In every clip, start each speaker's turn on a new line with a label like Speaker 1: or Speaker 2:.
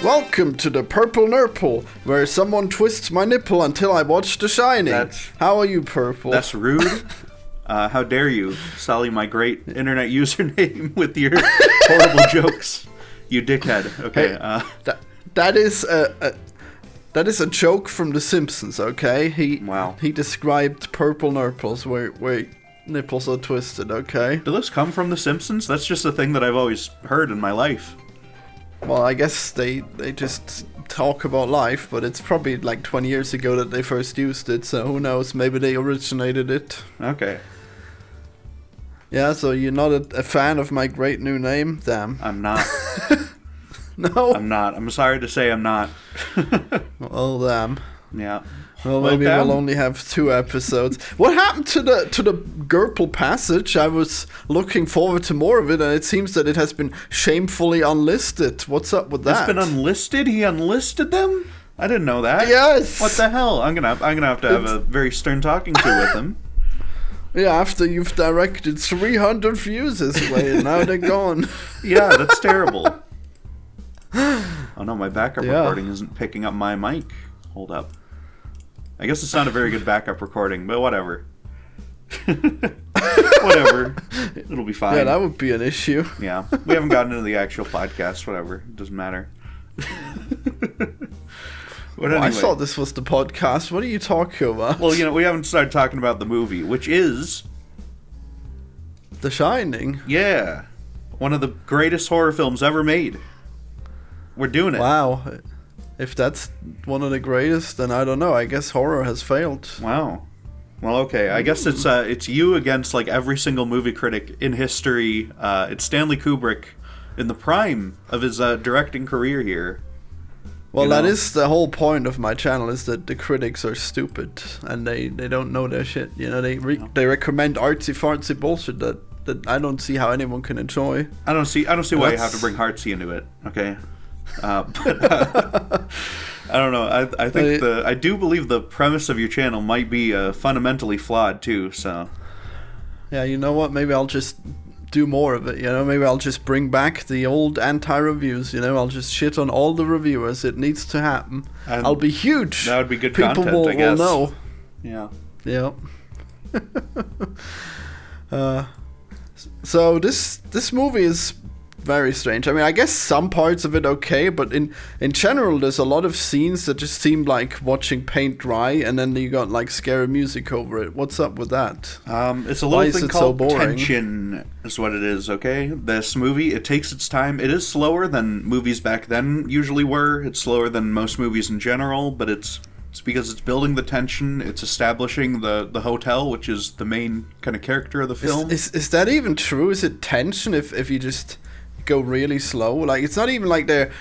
Speaker 1: Welcome to the Purple Nurple, where someone twists my nipple until I watch The Shining. How are you, Purple?
Speaker 2: That's rude. How dare you sully my great internet username with your horrible jokes, you dickhead. Okay.
Speaker 1: That is a joke from The Simpsons. Okay. He described purple nurples where nipples are twisted. Okay.
Speaker 2: Do those come from The Simpsons? That's just a thing that I've always heard in my life.
Speaker 1: Well, I guess they just talk about life, but it's probably like 20 years ago that they first used it, so who knows, maybe they originated it.
Speaker 2: Okay.
Speaker 1: Yeah, so you're not a fan of my great new name? Damn.
Speaker 2: I'm not.
Speaker 1: No?
Speaker 2: I'm not. I'm sorry to say I'm not.
Speaker 1: Well, damn.
Speaker 2: Yeah.
Speaker 1: Well, maybe we'll only have 2 episodes. What happened to the Gerpel passage? I was looking forward to more of it, and it seems that it has been shamefully unlisted. What's up with that?
Speaker 2: It's been unlisted? He unlisted them? I didn't know that.
Speaker 1: Yes.
Speaker 2: What the hell? I'm gonna have to have a very stern talking to with him.
Speaker 1: Yeah, after you've directed 300 views this way, and now they're gone.
Speaker 2: Yeah, that's terrible. Oh no, my backup recording isn't picking up my mic. Hold up. I guess it's not a very good backup recording, but whatever. Whatever. It'll be fine.
Speaker 1: Yeah, that would be an issue.
Speaker 2: Yeah. We haven't gotten into the actual podcast. Whatever. It doesn't matter. But anyway.
Speaker 1: I thought this was the podcast. What are you talking about?
Speaker 2: Well, we haven't started talking about the movie, which is...
Speaker 1: The Shining.
Speaker 2: Yeah. One of the greatest horror films ever made. We're doing it.
Speaker 1: Wow. If that's one of the greatest, then I don't know. I guess horror has failed.
Speaker 2: Wow. Well, okay. I guess it's you against like every single movie critic in history. It's Stanley Kubrick in the prime of his directing career here.
Speaker 1: Well, that is the whole point of my channel, is that the critics are stupid and they don't know their shit. They recommend artsy-fartsy bullshit that I don't see how anyone can enjoy.
Speaker 2: I don't see why you have to bring artsy into it. Okay. But I don't know. I think I do believe the premise of your channel might be fundamentally flawed too. So
Speaker 1: yeah, you know what? Maybe I'll just do more of it. Maybe I'll just bring back the old anti-reviews. I'll just shit on all the reviewers. It needs to happen. And I'll be huge.
Speaker 2: That would be good
Speaker 1: People
Speaker 2: content. I guess.
Speaker 1: Will know.
Speaker 2: Yeah.
Speaker 1: Yeah. So this movie is very strange. I mean, I guess some parts of it okay, but in general, there's a lot of scenes that just seem like watching paint dry, and then you got like scary music over it. What's up with that?
Speaker 2: It's a little thing called tension, is what it is. Okay, this movie, it takes its time. It is slower than movies back then usually were. It's slower than most movies in general, but it's because it's building the tension. It's establishing the hotel, which is the main kind of character of the film.
Speaker 1: Is that even true? Is it tension if you just go really slow? Like, it's not even like they're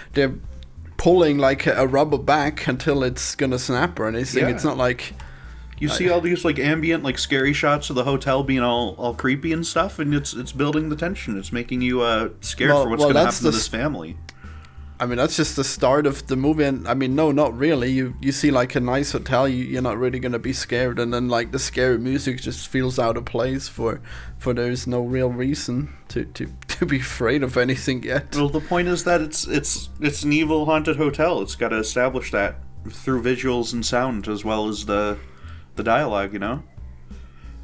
Speaker 1: pulling like a rubber back until it's gonna snap or anything. It's not like
Speaker 2: you see all these like ambient, like scary shots of the hotel being all creepy and stuff, and it's building the tension. It's making you scared for what's gonna happen to this family.
Speaker 1: I mean, that's just the start of the movie, and I mean, no, not really. You see like a nice hotel, you're not really gonna be scared, and then like the scary music just feels out of place for there's no real reason to be afraid of anything yet.
Speaker 2: Well, the point is that it's an evil haunted hotel. It's got to establish that through visuals and sound as well as the dialogue,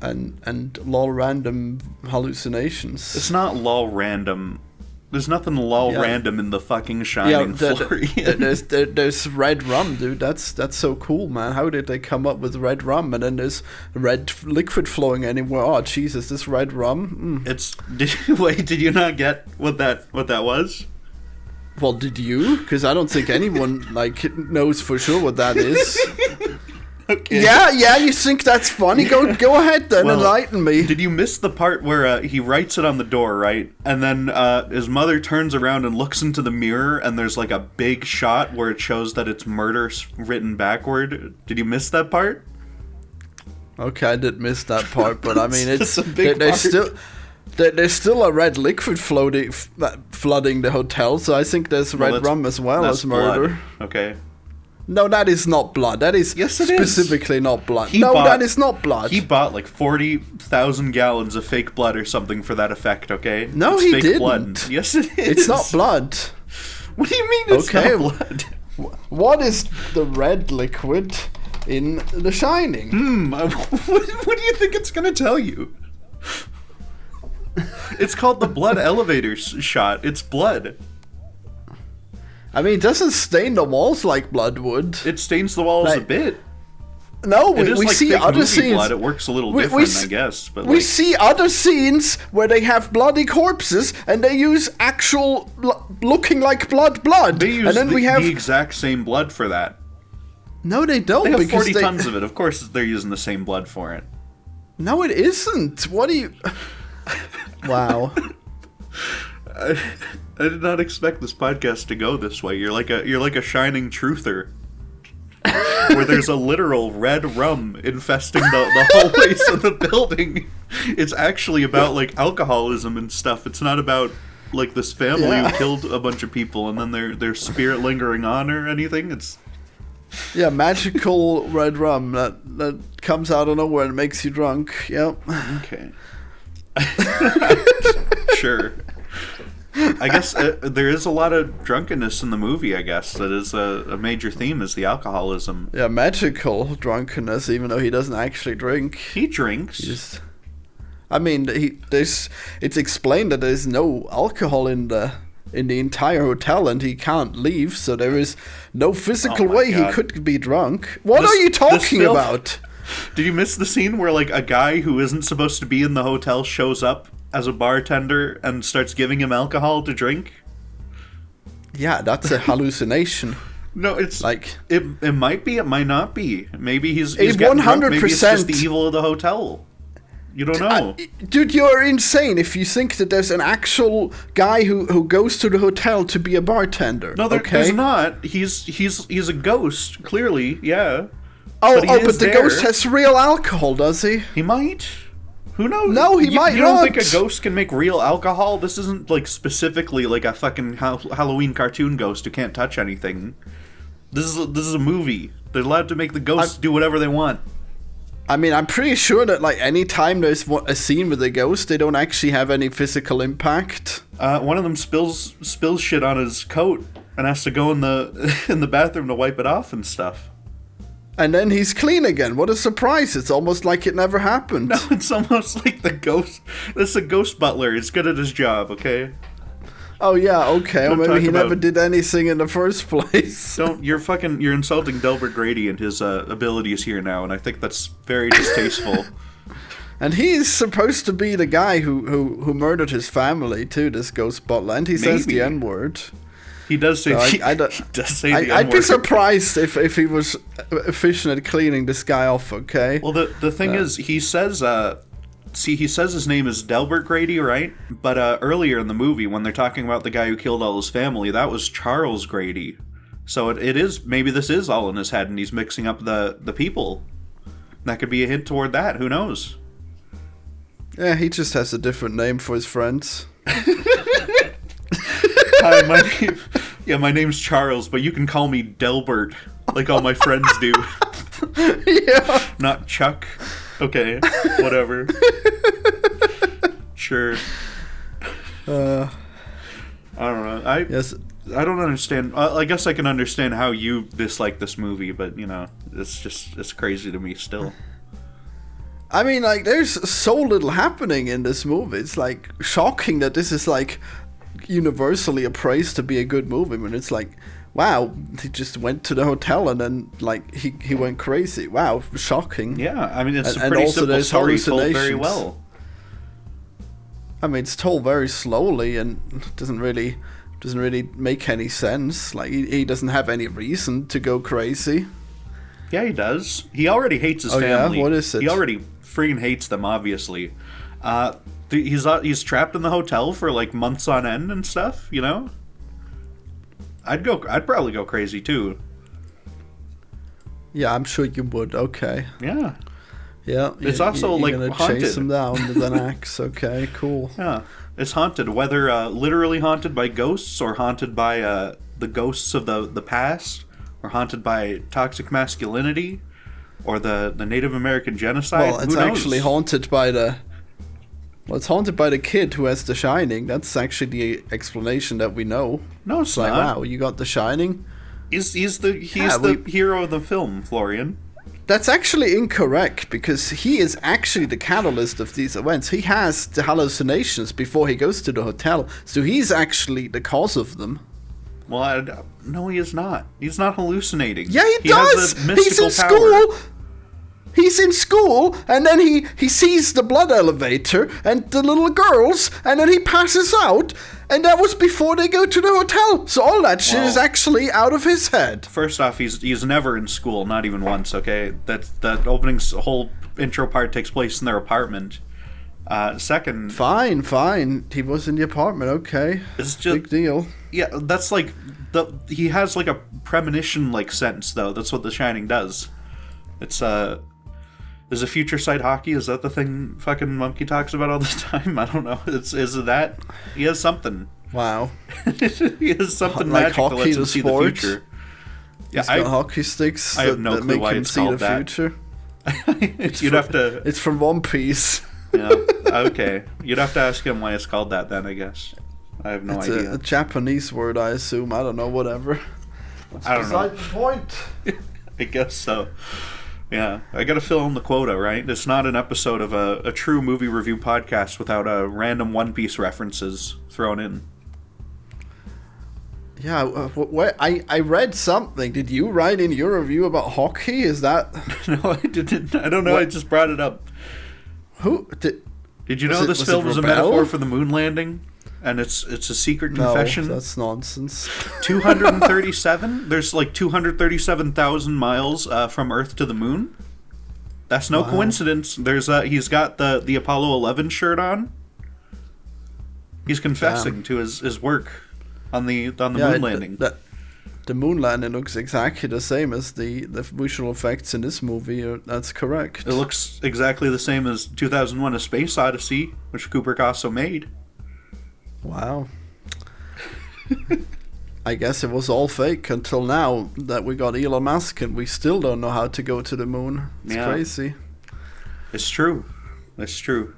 Speaker 2: and
Speaker 1: lol random hallucinations.
Speaker 2: It's not lol random. There's nothing random in the fucking Shining Florian.
Speaker 1: There's red rum, dude. That's so cool, man. How did they come up with red rum? And then there's red liquid flowing anywhere. Oh, Jesus, this red rum.
Speaker 2: Did you not get what that was?
Speaker 1: Well, did you? Because I don't think anyone knows for sure what that is. Okay. Yeah, you think that's funny? Go ahead then, enlighten me.
Speaker 2: Did you miss the part where he writes it on the door, right? And then his mother turns around and looks into the mirror, and there's like a big shot where it shows that it's murder written backward. Did you miss that part?
Speaker 1: Okay, I did miss that part, but I mean, it's
Speaker 2: a big part.
Speaker 1: There's still a red liquid flooding the hotel, so I think there's red rum as well as murder.
Speaker 2: Blood. Okay.
Speaker 1: No, that is not blood. That is specifically not blood. That is not blood.
Speaker 2: He bought like 40,000 gallons of fake blood or something for that effect, okay?
Speaker 1: No,
Speaker 2: it's
Speaker 1: he
Speaker 2: fake
Speaker 1: didn't.
Speaker 2: Blood. Yes, it is.
Speaker 1: It's not blood.
Speaker 2: What do you mean it's not blood?
Speaker 1: What is the red liquid in The Shining?
Speaker 2: What do you think it's gonna tell you? It's called the blood elevator shot. It's blood.
Speaker 1: I mean, it doesn't stain the walls like blood would.
Speaker 2: It stains the walls a bit.
Speaker 1: No, we see other scenes.
Speaker 2: Blood. It works a little different, I guess. But
Speaker 1: we see other scenes where they have bloody corpses and they use actual looking like blood.
Speaker 2: They use the exact same blood for that.
Speaker 1: No, they don't.
Speaker 2: They have 40 tons of it. Of course, they're using the same blood for it.
Speaker 1: No, it isn't. What do you? Wow.
Speaker 2: I did not expect this podcast to go this way. You're like a shining truther. Where there's a literal red rum infesting the hallways of the building. It's actually about like alcoholism and stuff. It's not about like this family who killed a bunch of people and then their spirit lingering on or anything. It's
Speaker 1: magical red rum that comes out of nowhere and makes you drunk. Yep.
Speaker 2: Okay. Sure. I guess there is a lot of drunkenness in the movie, I guess. That is a major theme, is the alcoholism.
Speaker 1: Yeah, magical drunkenness, even though he doesn't actually drink.
Speaker 2: He drinks.
Speaker 1: It's explained that there's no alcohol in the entire hotel and he can't leave, so there is no physical way he could be drunk. What are you talking about?
Speaker 2: Did you miss the scene where like a guy who isn't supposed to be in the hotel shows up as a bartender and starts giving him alcohol to drink?
Speaker 1: Yeah, that's a hallucination.
Speaker 2: No, it's
Speaker 1: like
Speaker 2: it might be, it might not be. Maybe he's
Speaker 1: 100%.
Speaker 2: Maybe it's just the evil of the hotel. You don't know.
Speaker 1: Dude, you're insane if you think that there's an actual guy who goes to the hotel to be a bartender.
Speaker 2: No, there's not. He's a ghost, clearly, yeah.
Speaker 1: But the ghost has real alcohol, does he?
Speaker 2: He might. Who knows?
Speaker 1: No, he might not.
Speaker 2: You don't think a ghost can make real alcohol? This isn't like specifically like a fucking Halloween cartoon ghost who can't touch anything. This is a movie. They're allowed to make the ghosts do whatever they want.
Speaker 1: I mean, I'm pretty sure that like any time there's a scene with a ghost, they don't actually have any physical impact.
Speaker 2: One of them spills shit on his coat and has to go in the bathroom to wipe it off and stuff.
Speaker 1: And then he's clean again. What a surprise. It's almost like it never happened.
Speaker 2: No, it's almost like the ghost. It's a ghost butler. He's good at his job, okay?
Speaker 1: Oh, yeah, okay. Or maybe he never did anything in the first place.
Speaker 2: You're insulting Delbert Grady and his abilities here now, and I think that's very distasteful.
Speaker 1: And he's supposed to be the guy who murdered his family, too, this ghost butler. And he says the N-word.
Speaker 2: He does say the N-word.
Speaker 1: I'd be surprised if he was efficient at cleaning this guy off, okay?
Speaker 2: Well, the thing is, he says his name is Delbert Grady, right? But earlier in the movie, when they're talking about the guy who killed all his family, that was Charles Grady. So it is, maybe this is all in his head, and he's mixing up the people. That could be a hint toward that, who knows?
Speaker 1: Yeah, he just has a different name for his friends.
Speaker 2: Hi, my name's Charles, but you can call me Delbert, like all my friends do.
Speaker 1: Yeah.
Speaker 2: Not Chuck. Okay, whatever. Sure.
Speaker 1: I
Speaker 2: don't know. I don't understand. I guess I can understand how you dislike this movie, but it's crazy to me still.
Speaker 1: I mean, like, there's so little happening in this movie. It's like shocking that this is like universally appraised to be a good movie when it's like, wow, he just went to the hotel and then like he went crazy. Wow, shocking.
Speaker 2: Yeah, I mean, it's a pretty simple story told very well.
Speaker 1: I mean, it's told very slowly and doesn't really make any sense. Like he doesn't have any reason to go crazy.
Speaker 2: Yeah, he does. He already hates his family.
Speaker 1: Yeah? What is it?
Speaker 2: He already freaking hates them, obviously. He's trapped in the hotel for like months on end and stuff, you know? I'd probably go crazy too.
Speaker 1: Yeah, I'm sure you would. Okay.
Speaker 2: Yeah.
Speaker 1: Yeah.
Speaker 2: It's also
Speaker 1: you're
Speaker 2: like
Speaker 1: gonna
Speaker 2: haunted.
Speaker 1: Chase him down with an axe. Okay, cool.
Speaker 2: Yeah, it's haunted. Whether literally haunted by ghosts or haunted by the ghosts of the past, or haunted by toxic masculinity, or the Native American genocide.
Speaker 1: Well, it's actually haunted by the Well, it's haunted by the kid who has The Shining. That's actually the explanation that we know.
Speaker 2: No, it's like, not.
Speaker 1: Wow, you got The Shining?
Speaker 2: He's the hero of the film, Florian.
Speaker 1: That's actually incorrect, because he is actually the catalyst of these events. He has the hallucinations before he goes to the hotel, so he's actually the cause of them.
Speaker 2: Well, no, he is not. He's not hallucinating.
Speaker 1: Yeah, he does! He's in school! He's in school, and then he sees the blood elevator and the little girls, and then he passes out, and that was before they go to the hotel. So all that shit is actually out of his head.
Speaker 2: First off, he's never in school, not even once, okay? That opening whole intro part takes place in their apartment. Second...
Speaker 1: Fine. He was in the apartment, okay.
Speaker 2: It's just...
Speaker 1: Big deal.
Speaker 2: Yeah, that's like... He has like a premonition-like sense, though. That's what The Shining does. It's, Is a future sight hockey? Is that the thing fucking Monkey talks about all the time? I don't know. Is it that? He has something.
Speaker 1: Wow.
Speaker 2: He has something
Speaker 1: like
Speaker 2: magic that lets him see the
Speaker 1: sport.
Speaker 2: future.
Speaker 1: Yeah, he's got hockey sticks that make him see the future.
Speaker 2: You'd have to...
Speaker 1: It's from One Piece.
Speaker 2: Yeah, okay. You'd have to ask him why it's called that then, I guess. I have no idea.
Speaker 1: It's a Japanese word, I assume. I don't know, whatever.
Speaker 2: I don't know.
Speaker 1: Beside the point.
Speaker 2: I guess so. Yeah, I gotta fill in the quota, right? It's not an episode of a true movie review podcast without random One Piece references thrown in.
Speaker 1: Yeah, I read something. Did you write in your review about hockey? Is that...
Speaker 2: No, I didn't. I don't know, I just brought it up.
Speaker 1: Who?
Speaker 2: Did you know this film was a metaphor for the moon landing? And it's a secret confession.
Speaker 1: No, that's nonsense.
Speaker 2: 237? There's like 237,000 miles from Earth to the moon. That's no coincidence. There's he's got the Apollo 11 shirt on. He's confessing to his work on the moon landing.
Speaker 1: The moon landing looks exactly the same as the visual effects in this movie. That's correct.
Speaker 2: It looks exactly the same as 2001: A Space Odyssey, which Kubrick also made.
Speaker 1: Wow. I guess it was all fake until now that we got Elon Musk and we still don't know how to go to the moon. It's crazy.
Speaker 2: It's true. It's true.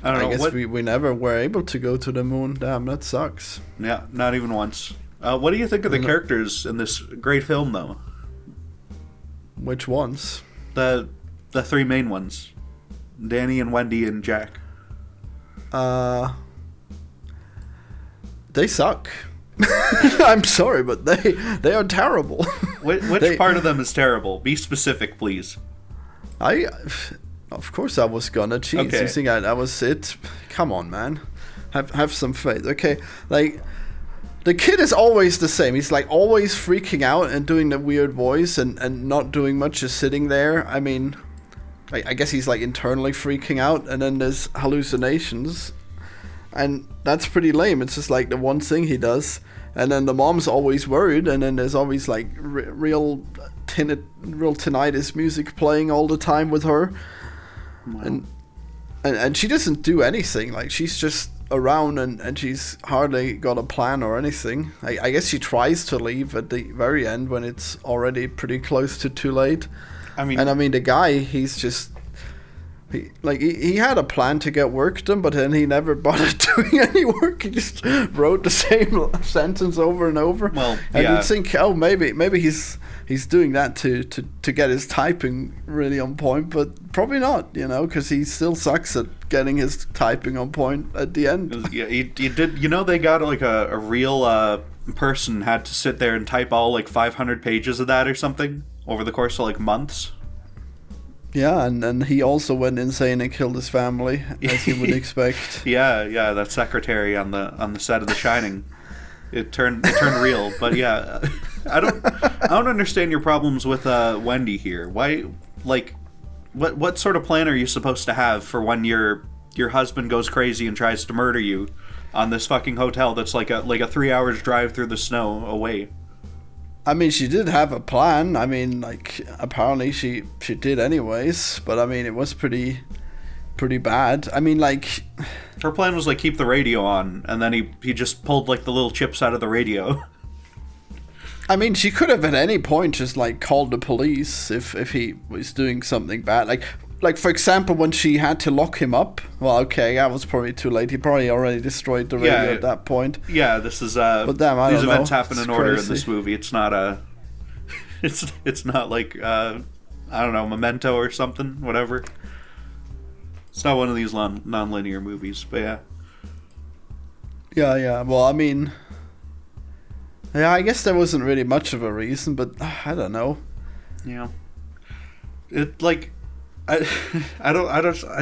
Speaker 2: I
Speaker 1: guess we never were able to go to the moon. Damn, that sucks.
Speaker 2: Yeah, not even once. What do you think of the characters in this great film, though?
Speaker 1: Which ones?
Speaker 2: The three main ones. Danny and Wendy and Jack.
Speaker 1: They suck. I'm sorry, but they are terrible.
Speaker 2: Which part of them is terrible? Be specific, please.
Speaker 1: Of course I was gonna cheat. Okay. You think I was it? Come on, man. Have some faith. Okay, like the kid is always the same. He's like always freaking out and doing the weird voice and not doing much, just sitting there. I mean, I guess he's like internally freaking out, and then there's hallucinations. And that's pretty lame. It's just like the one thing he does. And then the mom's always worried. And then there's always like real tinnitus music playing all the time with her. Wow. And she doesn't do anything. Like, she's just around and she's hardly got a plan or anything. I guess she tries to leave at the very end when it's already pretty close to too late. I mean, the guy, he's just... He had a plan to get work done, but then he never bothered doing any work. He just wrote the same sentence over and over.
Speaker 2: Well,
Speaker 1: and you'd think, oh, maybe he's doing that to get his typing really on point, but probably not, because he still sucks at getting his typing on point at the end.
Speaker 2: Yeah, he did. They got like a real person had to sit there and type all like 500 pages of that or something over the course of like months.
Speaker 1: Yeah, and he also went insane and killed his family, as you would expect.
Speaker 2: Yeah, that secretary on the set of The Shining, it turned real. But yeah, I don't understand your problems with Wendy here. Why, like, what sort of plan are you supposed to have for when your husband goes crazy and tries to murder you on this fucking hotel that's like a 3 hours drive through the snow away?
Speaker 1: I mean, she did have a plan. I mean, like, apparently she did anyways. But, I mean, it was pretty bad. I mean, like...
Speaker 2: Her plan was, like, keep the radio on. And then he just pulled, like, the little chips out of the radio.
Speaker 1: I mean, she could have at any point just, like, called the police if he was doing something bad. Like, like for example, when she had to lock him up. Well, okay, that was probably too late. He probably already destroyed the radio at that point.
Speaker 2: Yeah, this is. But
Speaker 1: damn, I
Speaker 2: these
Speaker 1: don't
Speaker 2: events
Speaker 1: know.
Speaker 2: happen in order in this movie. It's not a. It's not like I don't know, Memento or something. Whatever. It's not one of these non-linear movies, but yeah.
Speaker 1: Yeah. Well, I mean, yeah, I guess there wasn't really much of a reason, but I don't know.
Speaker 2: Yeah. It like, I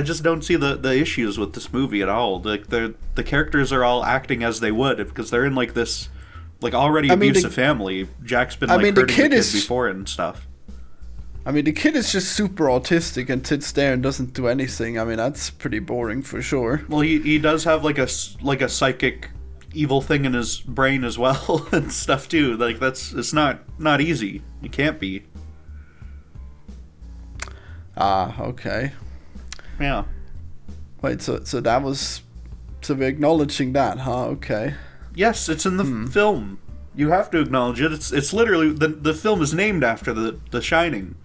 Speaker 2: just don't see the issues with this movie at all. Like the characters are all acting as they would because they're in like this, like already abusive family. Jack's been hurting the kid before and stuff.
Speaker 1: I mean, the kid is just super autistic and sits there and doesn't do anything. I mean, that's pretty boring for sure.
Speaker 2: Well, he does have like a psychic evil thing in his brain as well and stuff too. Like it's not easy. It can't be.
Speaker 1: Okay.
Speaker 2: Yeah.
Speaker 1: Wait, so that was... So we're acknowledging that, huh? Okay.
Speaker 2: Yes, it's in the film. You have to acknowledge it. It's literally... The film is named after the Shining.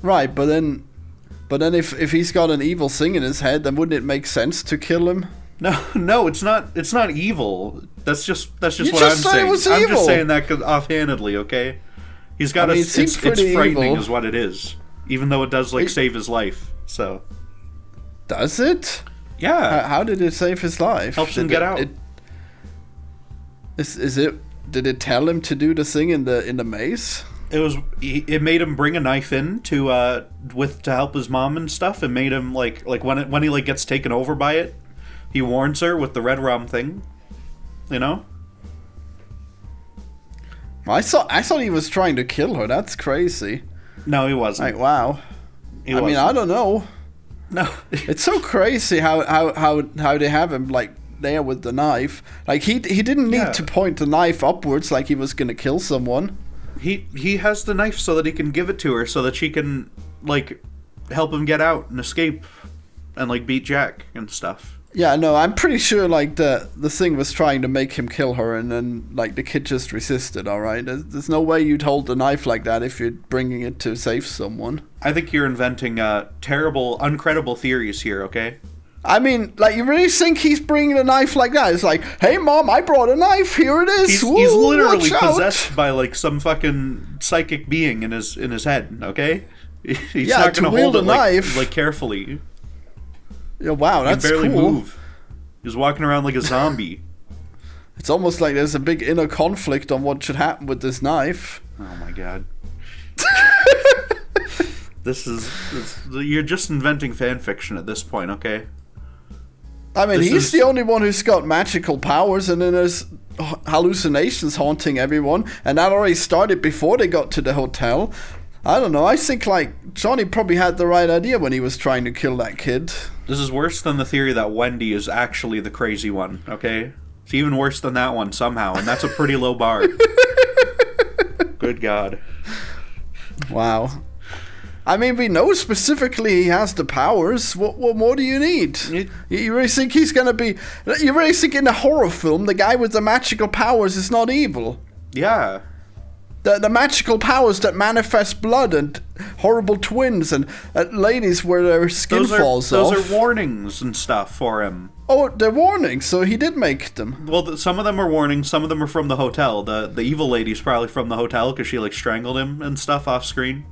Speaker 1: Right, but then if he's got an evil thing in his head, then wouldn't it make sense to kill him?
Speaker 2: No, it's not evil. That's just what I'm saying.
Speaker 1: It was
Speaker 2: I'm
Speaker 1: evil.
Speaker 2: just saying that offhandedly, okay? He's got it's frightening
Speaker 1: evil.
Speaker 2: Is what it is. Even though it does save his life. So
Speaker 1: does it?
Speaker 2: Yeah.
Speaker 1: How did it save his life?
Speaker 2: Helps him get out.
Speaker 1: Did it tell him to do the thing in the maze?
Speaker 2: It made him bring a knife in to help his mom and stuff. It made him like when he gets taken over by it, he warns her with the red rum thing. You know?
Speaker 1: I thought he was trying to kill her. That's crazy.
Speaker 2: No, he wasn't.
Speaker 1: Like, wow. I mean, I don't know.
Speaker 2: No.
Speaker 1: It's so crazy how they have him like there with the knife. Like he didn't need to point the knife upwards like he was gonna kill someone.
Speaker 2: He has the knife so that he can give it to her so that she can like help him get out and escape and like beat Jack and stuff.
Speaker 1: Yeah, no, I'm pretty sure like the thing was trying to make him kill her, and then like the kid just resisted. All right, there's no way you'd hold the knife like that if you're bringing it to save someone.
Speaker 2: I think you're inventing terrible, uncredible theories here. Okay.
Speaker 1: I mean, like, you really think he's bringing a knife like that? It's like, hey, Mom, I brought a knife. Here it is.
Speaker 2: He's literally possessed by like some fucking psychic being in his head. Okay. He's not going to hold it like carefully.
Speaker 1: Yeah, wow, that's cool.
Speaker 2: He can barely move. He's walking around like a zombie.
Speaker 1: It's almost like there's a big inner conflict on what should happen with this knife.
Speaker 2: Oh my god. You're just inventing fan fiction at this point, okay?
Speaker 1: I mean, he's the only one who's got magical powers, and then there's hallucinations haunting everyone, and that already started before they got to the hotel. I don't know, I think, like, Johnny probably had the right idea when he was trying to kill that kid.
Speaker 2: This is worse than the theory that Wendy is actually the crazy one, okay? It's even worse than that one somehow, and that's a pretty low bar. Good God.
Speaker 1: Wow. I mean, we know specifically he has the powers. What more do you need? You really think he's gonna be... You really think in a horror film, the guy with the magical powers is not evil?
Speaker 2: Yeah.
Speaker 1: The magical powers that manifest blood and horrible twins and ladies where their skin falls off.
Speaker 2: Those are warnings and stuff for him.
Speaker 1: Oh, they're warnings, so he did make them.
Speaker 2: Well, some of them are warnings, some of them are from the hotel. The evil lady's probably from the hotel because she, like, strangled him and stuff off screen.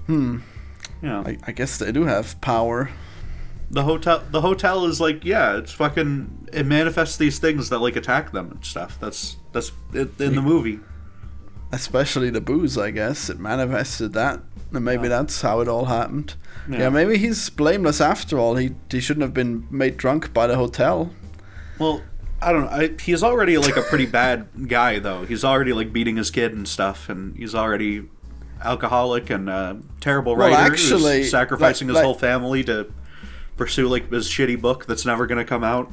Speaker 2: Yeah.
Speaker 1: I guess they do have power.
Speaker 2: The hotel is like, yeah, it's fucking... It manifests these things that, like, attack them and stuff. That's it in the movie.
Speaker 1: Especially the booze, I guess. It manifested that. And maybe that's how it all happened. Yeah, maybe he's blameless after all. He shouldn't have been made drunk by the hotel.
Speaker 2: Well, I don't know. He's already, like, a pretty bad guy, though. He's already, like, beating his kid and stuff. And he's already alcoholic and a terrible writer who's sacrificing his whole family to pursue, like, his shitty book that's never going to come out.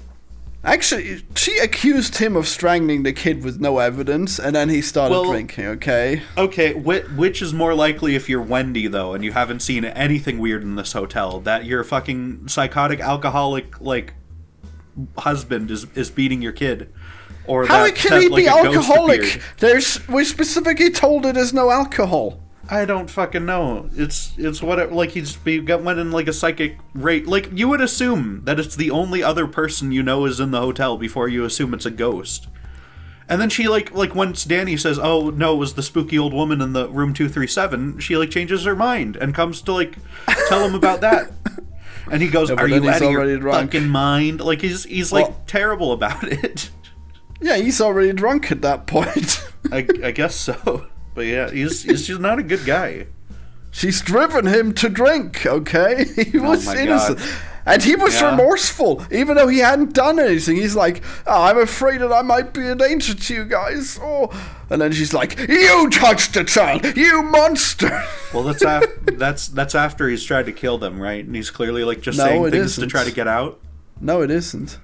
Speaker 1: Actually, she accused him of strangling the kid with no evidence, and then he started drinking, okay?
Speaker 2: Okay, which is more likely if you're Wendy, though, and you haven't seen anything weird in this hotel, that your fucking psychotic, alcoholic, like, husband is beating your kid? Or
Speaker 1: how can he be alcoholic? We specifically told her there's no alcohol.
Speaker 2: I don't fucking know. It's what like went in like a psychic rate. Like you would assume that it's the only other person you know is in the hotel before you assume it's a ghost. And then she like once Danny says, "Oh no, it was the spooky old woman in the room 237," she like changes her mind and comes to like tell him about that. And he goes, "Are you out of your fucking mind?" Like he's like terrible about it.
Speaker 1: Yeah, he's already drunk at that point.
Speaker 2: I guess so. But yeah, he's just not a good guy.
Speaker 1: She's driven him to drink, okay? He was innocent. God. And he was remorseful, even though he hadn't done anything. He's like, "Oh, I'm afraid that I might be a danger to you guys." Oh. And then she's like, "You touched the child, you monster!"
Speaker 2: Well, that's after he's tried to kill them, right? And he's clearly like just saying things to try to get out.
Speaker 1: No, it isn't.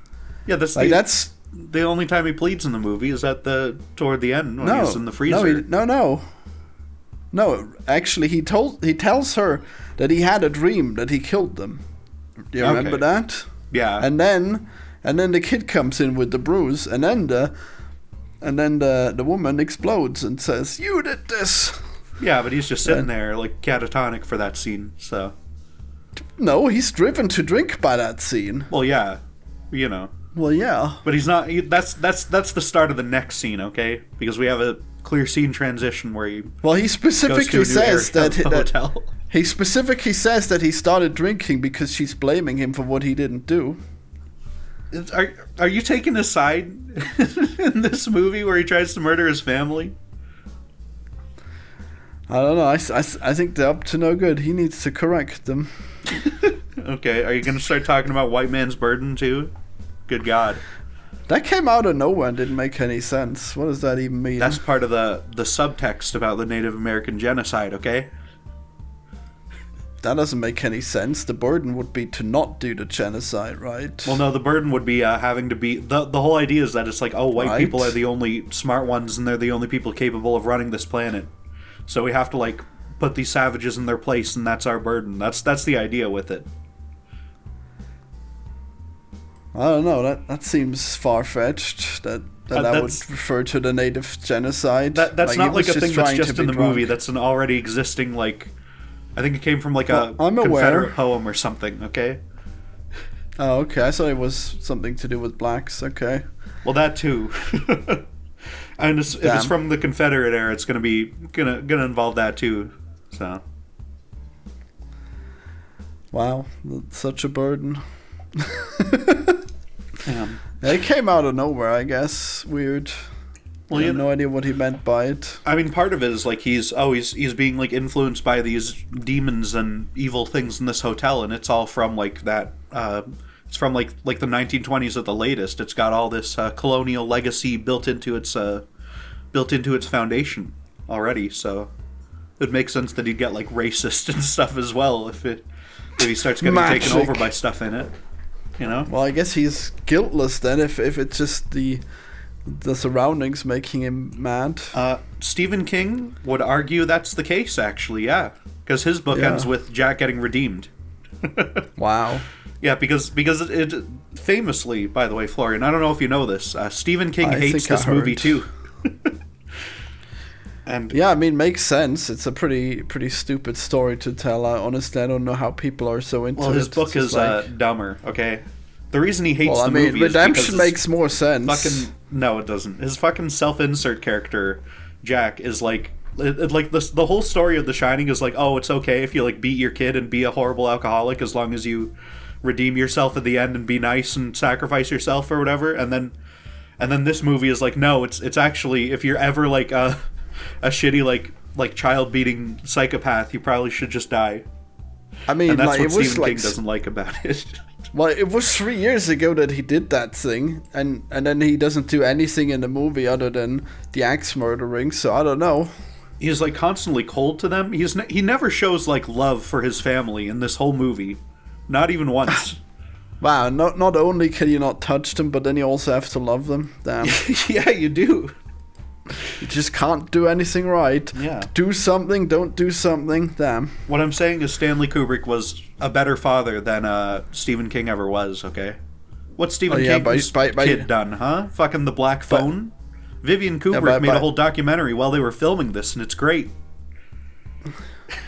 Speaker 2: Yeah, that's the only time he pleads in the movie is toward the end when he's in the freezer.
Speaker 1: No, actually, he tells her that he had a dream that he killed them. Do you remember that?
Speaker 2: Yeah.
Speaker 1: And then the kid comes in with the bruise, and then the woman explodes and says, "You did this."
Speaker 2: Yeah, but he's just sitting there like catatonic for that scene. So.
Speaker 1: No, he's driven to drink by that scene.
Speaker 2: Well, yeah, you know.
Speaker 1: Well, yeah.
Speaker 2: But he's not. That's the start of the next scene, okay? Because we have a clear scene transition where he.
Speaker 1: Well, he specifically says that
Speaker 2: hotel.
Speaker 1: He specifically says that he started drinking because she's blaming him for what he didn't do.
Speaker 2: Are you taking a side in this movie where he tries to murder his family?
Speaker 1: I don't know. I think they're up to no good. He needs to correct them.
Speaker 2: Okay, are you going to start talking about white man's burden too? Good God.
Speaker 1: That came out of nowhere and didn't make any sense. What does that even mean?
Speaker 2: That's part of the subtext about the Native American genocide, okay?
Speaker 1: That doesn't make any sense. The burden would be to not do the genocide, right?
Speaker 2: Well, no, the burden would be having to be... The whole idea is that it's like, oh, white people are the only smart ones and they're the only people capable of running this planet. So we have to, like, put these savages in their place and that's our burden. That's the idea with it.
Speaker 1: I don't know. That seems far-fetched. That would refer to the native genocide.
Speaker 2: That's not like a thing that's just in the movie. That's an already existing, like... I think it came from like a Confederate poem or something, okay?
Speaker 1: Oh, okay. I thought it was something to do with blacks. Okay.
Speaker 2: Well, that too. And if it's from the Confederate era, it's gonna involve that too. So.
Speaker 1: Wow, such a burden.
Speaker 2: Damn.
Speaker 1: It came out of nowhere, I guess. Weird. Well, I have no idea what he meant by it.
Speaker 2: I mean, part of it is like he's being like influenced by these demons and evil things in this hotel, and it's all from like that. It's from like the 1920s at the latest. It's got all this colonial legacy built into its foundation already. So it makes sense that he'd get like racist and stuff as well if he starts getting taken over by stuff in it. You know.
Speaker 1: Well, I guess he's guiltless then if it's just the surroundings making him mad.
Speaker 2: Stephen King would argue that's the case, actually, yeah. Because his book ends with Jack getting redeemed.
Speaker 1: Wow.
Speaker 2: Yeah, because it famously, by the way, Florian, I don't know if you know this, Stephen King hates this movie too. And
Speaker 1: yeah, I mean, makes sense. It's a pretty stupid story to tell. Honestly, I don't know how people are so into it.
Speaker 2: Well, his book is dumber, okay? The reason he hates the movie
Speaker 1: Redemption
Speaker 2: is because
Speaker 1: makes more sense.
Speaker 2: No, it doesn't. His fucking self-insert character, Jack, is like the whole story of The Shining is like, oh, it's okay if you like beat your kid and be a horrible alcoholic as long as you redeem yourself at the end and be nice and sacrifice yourself or whatever. And then this movie is like, no, it's actually if you're ever like a shitty like child beating psychopath, you probably should just die.
Speaker 1: I mean,
Speaker 2: and that's
Speaker 1: like,
Speaker 2: what Stephen King doesn't like about it.
Speaker 1: Well, it was 3 years ago that he did that thing, and then he doesn't do anything in the movie other than the axe murdering, so I don't know.
Speaker 2: He's, like, constantly cold to them. He never shows, like, love for his family in this whole movie. Not even once.
Speaker 1: Wow, not only can you not touch them, but then you also have to love them. Damn.
Speaker 2: Yeah, you do.
Speaker 1: You just can't do anything right.
Speaker 2: Yeah.
Speaker 1: Do something, don't do something. Damn.
Speaker 2: What I'm saying is Stanley Kubrick was a better father than Stephen King ever was, okay? What's Stephen King's kid done, huh? Fucking The Black Phone? Vivian Kubrick made a whole documentary while they were filming this, and it's great.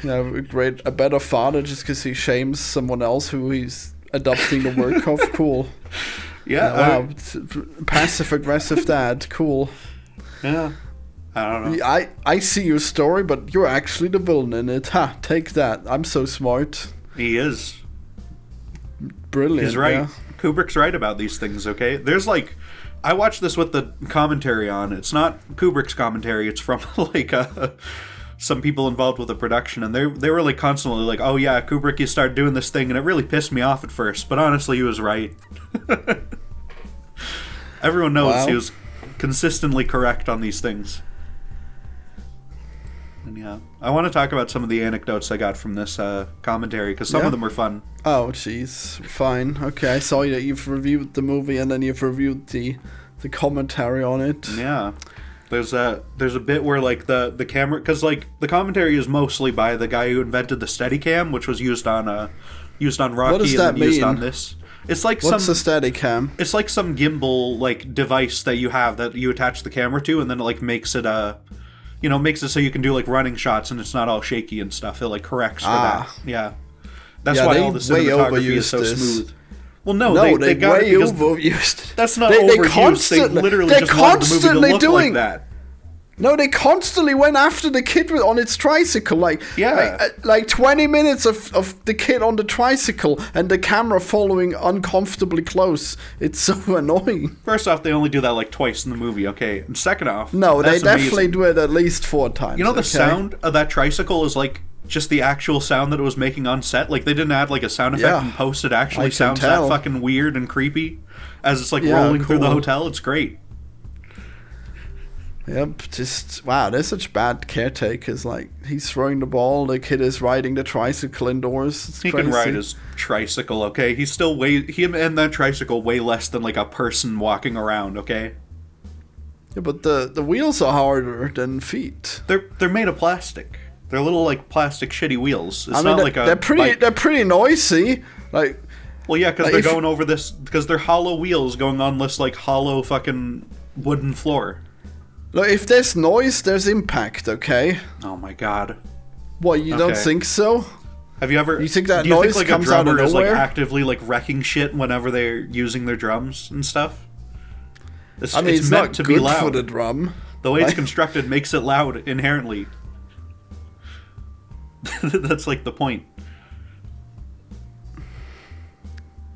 Speaker 1: A better father just because he shames someone else who he's adopting the work of. Cool.
Speaker 2: Yeah.
Speaker 1: Wow. Passive aggressive dad. Cool.
Speaker 2: Yeah. I don't know.
Speaker 1: I see your story, but you're actually the villain in it. Ha! Take that. I'm so smart.
Speaker 2: He is.
Speaker 1: Brilliant.
Speaker 2: He's right.
Speaker 1: Yeah.
Speaker 2: Kubrick's right about these things. Okay. There's like, I watched this with the commentary on. It's not Kubrick's commentary. It's from like some people involved with the production, and they were like constantly like, "Oh yeah, Kubrick, you started doing this thing," and it really pissed me off at first. But honestly, he was right. Everyone knows he was consistently correct on these things. And yeah, I want to talk about some of the anecdotes I got from this commentary, because some of them were fun.
Speaker 1: Oh, jeez. Fine. Okay, I saw that you've reviewed the movie, and then you've reviewed the commentary on it.
Speaker 2: Yeah. There's a bit where like the camera, because like the commentary is mostly by the guy who invented the Steadicam, which was used on Rocky.
Speaker 1: What does that
Speaker 2: and then
Speaker 1: mean?
Speaker 2: Used on this. It's like
Speaker 1: What's a Steadicam?
Speaker 2: It's like some gimbal like device that you have that you attach the camera to, and then it like makes it makes it so you can do like running shots and it's not all shaky and stuff. It like corrects for that. Yeah, that's why all the cinematography is so smooth. Well, no, they got
Speaker 1: way overused.
Speaker 2: That's not overused. They literally just wanted the movie to look like that.
Speaker 1: No, they constantly went after the kid on its tricycle. Like 20 minutes of the kid on the tricycle and the camera following uncomfortably close. It's so annoying.
Speaker 2: First off, they only do that like twice in the movie, okay? And second off,
Speaker 1: no, they definitely do it at least 4 times.
Speaker 2: You know the sound of that tricycle is like just the actual sound that it was making on set. Like they didn't add like a sound effect in post. It actually sounds that fucking weird and creepy as it's like rolling through the hotel. It's great.
Speaker 1: Yep, just wow, they're such bad caretakers. Like he's throwing the ball, the kid is riding the tricycle indoors. It's
Speaker 2: he
Speaker 1: crazy.
Speaker 2: Can ride his tricycle, okay? He's still him and that tricycle weigh less than like a person walking around, okay?
Speaker 1: Yeah, but the wheels are harder than feet.
Speaker 2: They're made of plastic. They're little like plastic shitty wheels. It's not like a
Speaker 1: they're pretty noisy. Like,
Speaker 2: well, yeah, because they're going over this because they're hollow wheels going on this like hollow fucking wooden floor.
Speaker 1: Look, if there's noise, there's impact, okay?
Speaker 2: Oh my god.
Speaker 1: What, you don't think so?
Speaker 2: Have you ever...
Speaker 1: You think that noise
Speaker 2: like
Speaker 1: comes out of nowhere?
Speaker 2: Is like actively like wrecking shit whenever they're using their drums and stuff?
Speaker 1: It's meant not to be loud for the drum.
Speaker 2: The way it's constructed makes it loud inherently. That's like the point.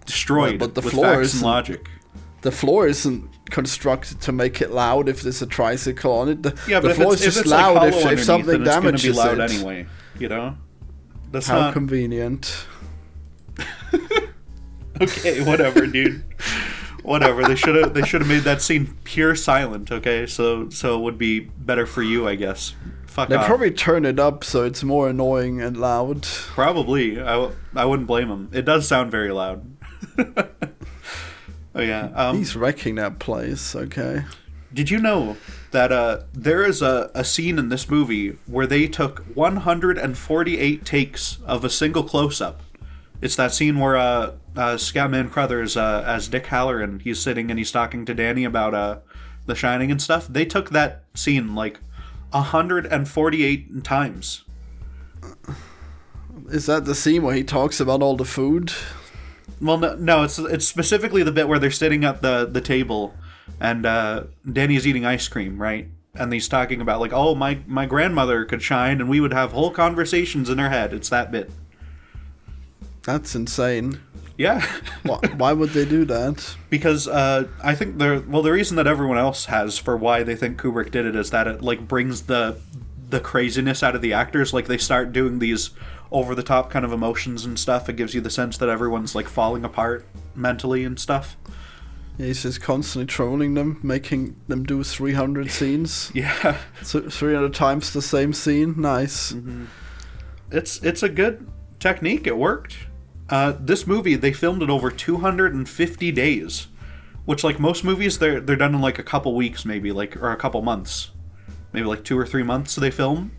Speaker 2: Destroyed but the with floor facts and logic.
Speaker 1: The floor isn't constructed to make it loud if there's a tricycle on it. The
Speaker 2: but
Speaker 1: floor is just loud
Speaker 2: like
Speaker 1: if something damages
Speaker 2: it's gonna be loud
Speaker 1: it.
Speaker 2: Anyway, you know? That's
Speaker 1: how convenient.
Speaker 2: Okay, whatever, dude. Whatever. They should have made that scene pure silent, okay? So it would be better for you, I guess. Fuck
Speaker 1: They
Speaker 2: off.
Speaker 1: probably turn it up so it's more annoying and loud.
Speaker 2: Probably. I wouldn't blame them. It does sound very loud. Oh yeah.
Speaker 1: He's wrecking that place, okay.
Speaker 2: Did you know that there is a scene in this movie where they took 148 takes of a single close-up? It's that scene where Scatman Crothers as Dick Halloran, he's sitting and he's talking to Danny about The Shining and stuff. They took that scene like 148 times.
Speaker 1: Is that the scene where he talks about all the food?
Speaker 2: Well, no, it's specifically the bit where they're sitting at the table, and Danny's eating ice cream, right? And he's talking about like, oh, my grandmother could shine, and we would have whole conversations in her head. It's that bit.
Speaker 1: That's insane.
Speaker 2: Yeah.
Speaker 1: Why would they do that?
Speaker 2: Because I think the reason that everyone else has for why they think Kubrick did it is that it like brings the craziness out of the actors. Like they start doing these over the top kind of emotions and stuff. It gives you the sense that everyone's like falling apart mentally and stuff.
Speaker 1: Yeah, he's just constantly trolling them, making them do 300 scenes.
Speaker 2: Yeah.
Speaker 1: So 300 times the same scene. Nice.
Speaker 2: Mm-hmm. It's a good technique. It worked. This movie, they filmed it over 250 days, which like most movies, they're done in like a couple weeks maybe, like, or a couple months. Maybe like 2 or 3 months they film.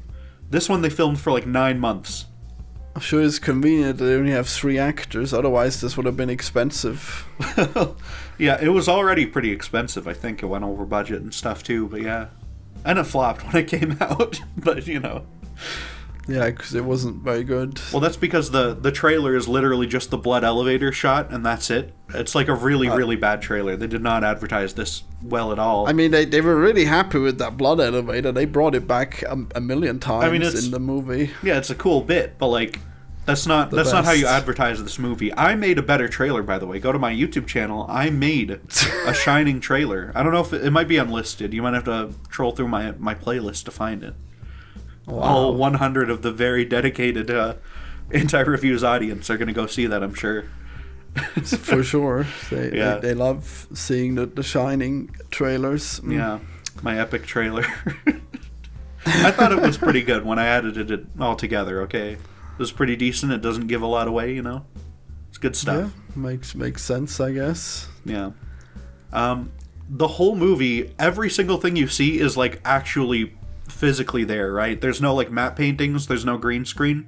Speaker 2: This one they filmed for like 9 months.
Speaker 1: I'm sure it's convenient that they only have 3 actors, otherwise this would have been expensive.
Speaker 2: Yeah, it was already pretty expensive. I think it went over budget and stuff too, but yeah. And it flopped when it came out, but you know.
Speaker 1: Yeah, because it wasn't very good.
Speaker 2: Well, that's because the trailer is literally just the blood elevator shot, and that's it. It's like a really, really bad trailer. They did not advertise this well at all.
Speaker 1: I mean, they were really happy with that blood elevator. They brought it back a million times in the movie.
Speaker 2: Yeah, it's a cool bit, but like, that's not how you advertise this movie. I made a better trailer, by the way. Go to my YouTube channel. I made a Shining trailer. I don't know if it might be unlisted. You might have to troll through my playlist to find it. Wow. All 100 of the very dedicated anti-reviews audience are going to go see that, I'm sure.
Speaker 1: For sure. They love seeing the Shining trailers.
Speaker 2: Yeah, my epic trailer. I thought it was pretty good when I edited it all together, okay? It was pretty decent. It doesn't give a lot away, you know? It's good stuff.
Speaker 1: Yeah, makes sense, I guess.
Speaker 2: Yeah. The whole movie, every single thing you see is, like, actually physically there, right? There's no like matte paintings, there's no green screen.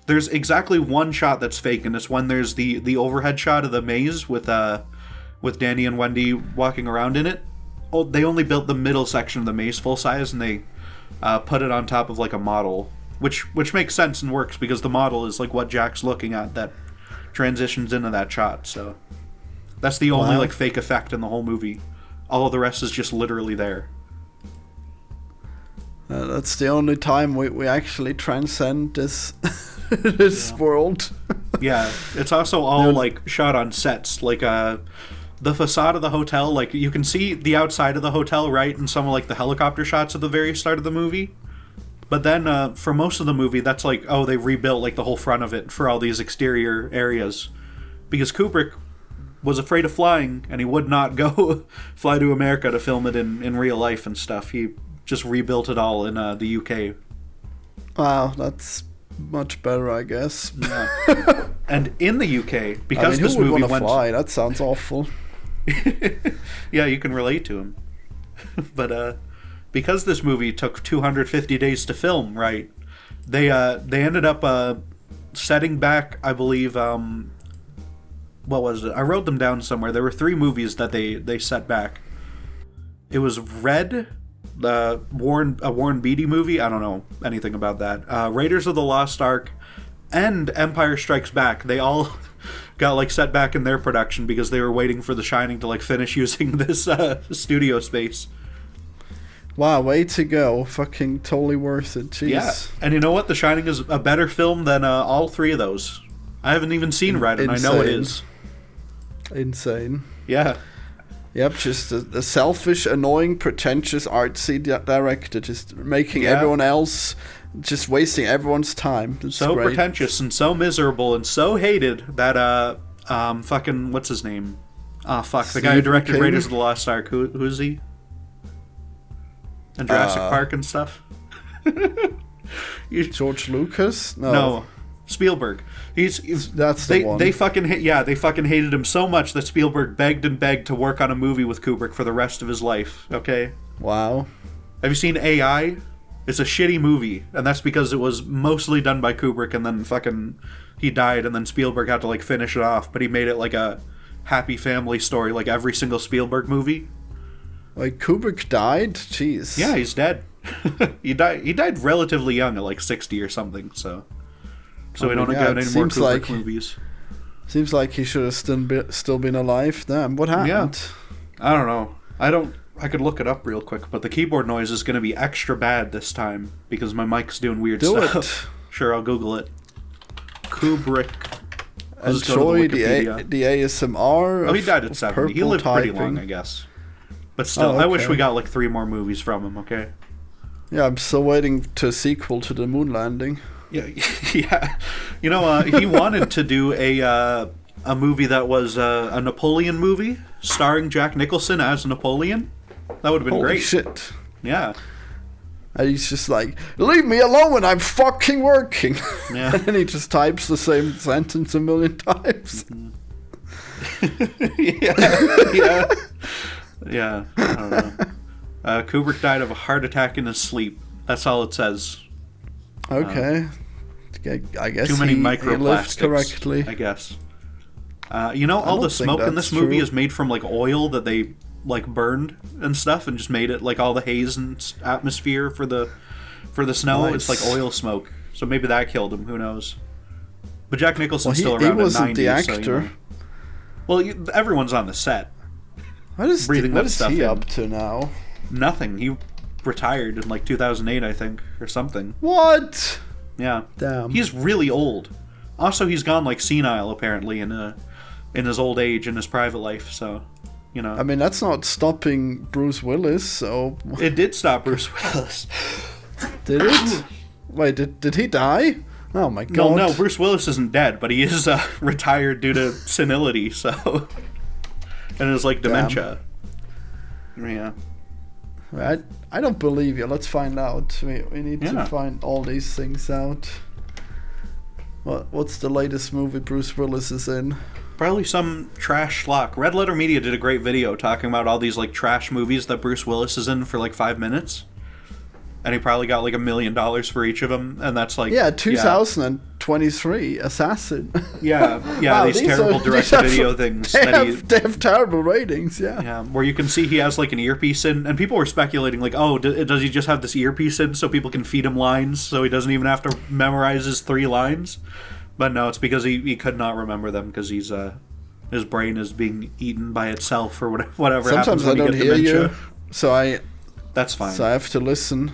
Speaker 2: There's exactly one shot that's fake, and it's when there's the overhead shot of the maze with Danny and Wendy walking around in it. Oh, they only built the middle section of the maze full size, and they put it on top of like a model, which makes sense and works because the model is like what Jack's looking at that transitions into that shot. So that's the only like fake effect in the whole movie. All of the rest is just literally there.
Speaker 1: That's the only time we actually transcend this this world.
Speaker 2: Yeah, it's also all like shot on sets, like the facade of the hotel. Like you can see the outside of the hotel, right, in some of like the helicopter shots at the very start of the movie. But then for most of the movie, that's like they rebuilt like the whole front of it for all these exterior areas, because Kubrick was afraid of flying and he would not go fly to America to film it in real life and stuff. He just rebuilt it all in the UK.
Speaker 1: Wow, that's much better, I guess.
Speaker 2: Yeah. And in the UK, because this
Speaker 1: who would
Speaker 2: movie
Speaker 1: want to fly? That sounds awful.
Speaker 2: Yeah, you can relate to him. But because this movie took 250 days to film, right? They ended up setting back, I believe. What was it? I wrote them down somewhere. There were 3 movies that they set back. It was Red, the Warren Beatty movie. I don't know anything about that. Raiders of the Lost Ark and Empire Strikes Back. They all got like set back in their production because they were waiting for The Shining to like finish using this studio space.
Speaker 1: Wow, way to go. Fucking totally worth it. Jeez.
Speaker 2: Yeah. And you know what? The Shining is a better film than all 3 of those. I haven't even seen Red, and
Speaker 1: Insane.
Speaker 2: I know it is.
Speaker 1: Insane.
Speaker 2: Yeah.
Speaker 1: Yep, just a selfish, annoying, pretentious, artsy director, just making everyone else, just wasting everyone's time. That's
Speaker 2: so
Speaker 1: great.
Speaker 2: Pretentious and so miserable and so hated that fucking what's his name? The guy who directed Raiders of the Lost Ark. Who is he? And Jurassic Park and stuff.
Speaker 1: George Lucas?
Speaker 2: No. Spielberg.
Speaker 1: That's the one.
Speaker 2: They fucking hated him so much that Spielberg begged and begged to work on a movie with Kubrick for the rest of his life. Okay.
Speaker 1: Wow.
Speaker 2: Have you seen AI? It's a shitty movie, and that's because it was mostly done by Kubrick, and then fucking he died, and then Spielberg had to like finish it off. But he made it like a happy family story, like every single Spielberg movie.
Speaker 1: Like Kubrick died? Jeez.
Speaker 2: Yeah, he's dead. He died relatively young, at like 60 or something. So we don't get any more Kubrick movies.
Speaker 1: Seems like he should have still been alive. Damn, what happened?
Speaker 2: Yeah. I don't know. I could look it up real quick, but the keyboard noise is going to be extra bad this time because my mic's doing weird stuff. Do it. Sure, I'll Google it. Kubrick.
Speaker 1: Enjoy the ASMR.
Speaker 2: Oh, he died at 70. He lived pretty long, I guess. But still, I wish we got like 3 more movies from him, okay?
Speaker 1: Yeah, I'm still waiting to a sequel to the moon landing.
Speaker 2: Yeah, yeah. You know, he wanted to do a movie that was a Napoleon movie starring Jack Nicholson as Napoleon. That would have been
Speaker 1: Holy
Speaker 2: great.
Speaker 1: Shit.
Speaker 2: Yeah.
Speaker 1: And he's just like, leave me alone, I'm fucking working.
Speaker 2: Yeah.
Speaker 1: And then he just types the same sentence a million times.
Speaker 2: Yeah. Yeah. I don't know. Kubrick died of a heart attack in his sleep. That's all it says.
Speaker 1: Okay. I guess
Speaker 2: too many
Speaker 1: he
Speaker 2: microplastics,
Speaker 1: lived correctly.
Speaker 2: I guess. All the smoke in this movie is made from like oil that they like burned and stuff, and just made it like all the haze and atmosphere for the snow. Nice. It's like oil smoke. So maybe that killed him. Who knows? But Jack Nicholson's still around
Speaker 1: he
Speaker 2: in the 90s.
Speaker 1: wasn't the actor.
Speaker 2: So, well, everyone's on the set.
Speaker 1: What is he up to now?
Speaker 2: Nothing. He retired in like 2008, I think, or something.
Speaker 1: What?
Speaker 2: Yeah.
Speaker 1: Damn.
Speaker 2: He's really old. Also, he's gone like senile apparently in his old age in his private life. So,
Speaker 1: I mean, that's not stopping Bruce Willis. So
Speaker 2: it did stop Bruce Willis.
Speaker 1: Did it? Wait, did he die? Oh my god.
Speaker 2: No, Bruce Willis isn't dead, but he is retired due to senility. So, and it's like dementia.
Speaker 1: Damn. Yeah. I don't believe you. Let's find out. We need to find all these things out. What's the latest movie Bruce Willis is in?
Speaker 2: Probably some trash schlock. Red Letter Media did a great video talking about all these like trash movies that Bruce Willis is in for like 5 minutes. And he probably got like $1 million for each of them, and that's like
Speaker 1: 2023 Assassin.
Speaker 2: Yeah, wow, these terrible direct-to-video things.
Speaker 1: They have terrible ratings. Yeah,
Speaker 2: where you can see he has like an earpiece in, and people were speculating like, oh, does he just have this earpiece in so people can feed him lines, so he doesn't even have to memorize his 3 lines? But no, it's because he could not remember them because his brain is being eaten by itself or whatever.
Speaker 1: Sometimes
Speaker 2: happens when
Speaker 1: I don't hear you, so
Speaker 2: that's fine.
Speaker 1: So I have to listen.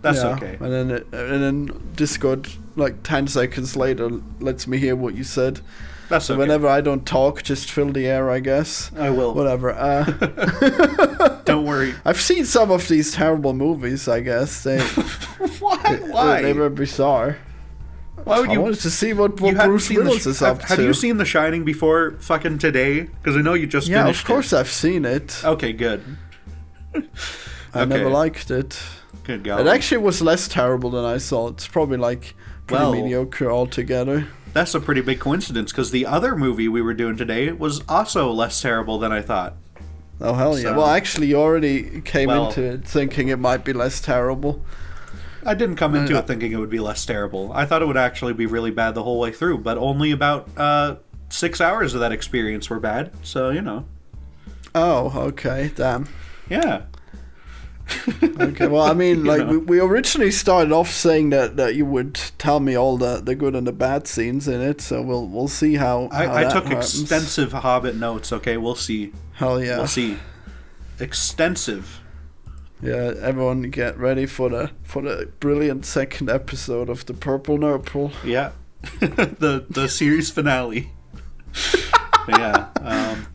Speaker 2: That's okay.
Speaker 1: And then Discord, like 10 seconds later, lets me hear what you said.
Speaker 2: That's okay.
Speaker 1: Whenever I don't talk, just fill the air, I guess.
Speaker 2: I will.
Speaker 1: Whatever.
Speaker 2: Don't worry.
Speaker 1: I've seen some of these terrible movies, I guess.
Speaker 2: Why?
Speaker 1: They were bizarre.
Speaker 2: Why would you?
Speaker 1: I wanted to see what Bruce Willis is up to.
Speaker 2: Have you seen The Shining before fucking today? Because I know you just finished it.
Speaker 1: Yeah, of course I've seen it.
Speaker 2: Okay, good.
Speaker 1: I never liked it.
Speaker 2: Good God.
Speaker 1: It actually was less terrible than I thought. It's probably like pretty mediocre altogether.
Speaker 2: That's a pretty big coincidence because the other movie we were doing today was also less terrible than I thought.
Speaker 1: Oh, hell yeah. Well, actually, you already came into it thinking it might be less terrible.
Speaker 2: I didn't come into it thinking it would be less terrible. I thought it would actually be really bad the whole way through, but only about 6 hours of that experience were bad, so.
Speaker 1: Oh, okay. Damn.
Speaker 2: Yeah.
Speaker 1: Okay, well, I mean, like, we originally started off saying that you would tell me all the good and the bad scenes in it, so we'll see how
Speaker 2: I
Speaker 1: that
Speaker 2: took
Speaker 1: happens.
Speaker 2: extensive Hobbit notes, okay? We'll see.
Speaker 1: Hell yeah.
Speaker 2: We'll see. Extensive.
Speaker 1: Yeah, everyone get ready for the brilliant second episode of the Purple Nurple.
Speaker 2: Yeah. the series finale. Yeah.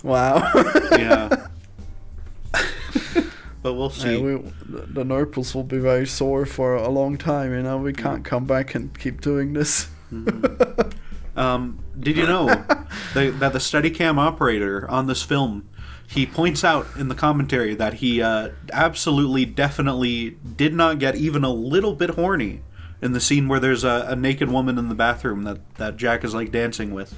Speaker 1: Wow.
Speaker 2: Yeah. But we'll see.
Speaker 1: The Nurples will be very sore for a long time, we can't come back and keep doing this.
Speaker 2: Mm-hmm. Did you know that the Steadicam operator on this film, he points out in the commentary that he absolutely, definitely did not get even a little bit horny in the scene where there's a naked woman in the bathroom that Jack is like dancing with.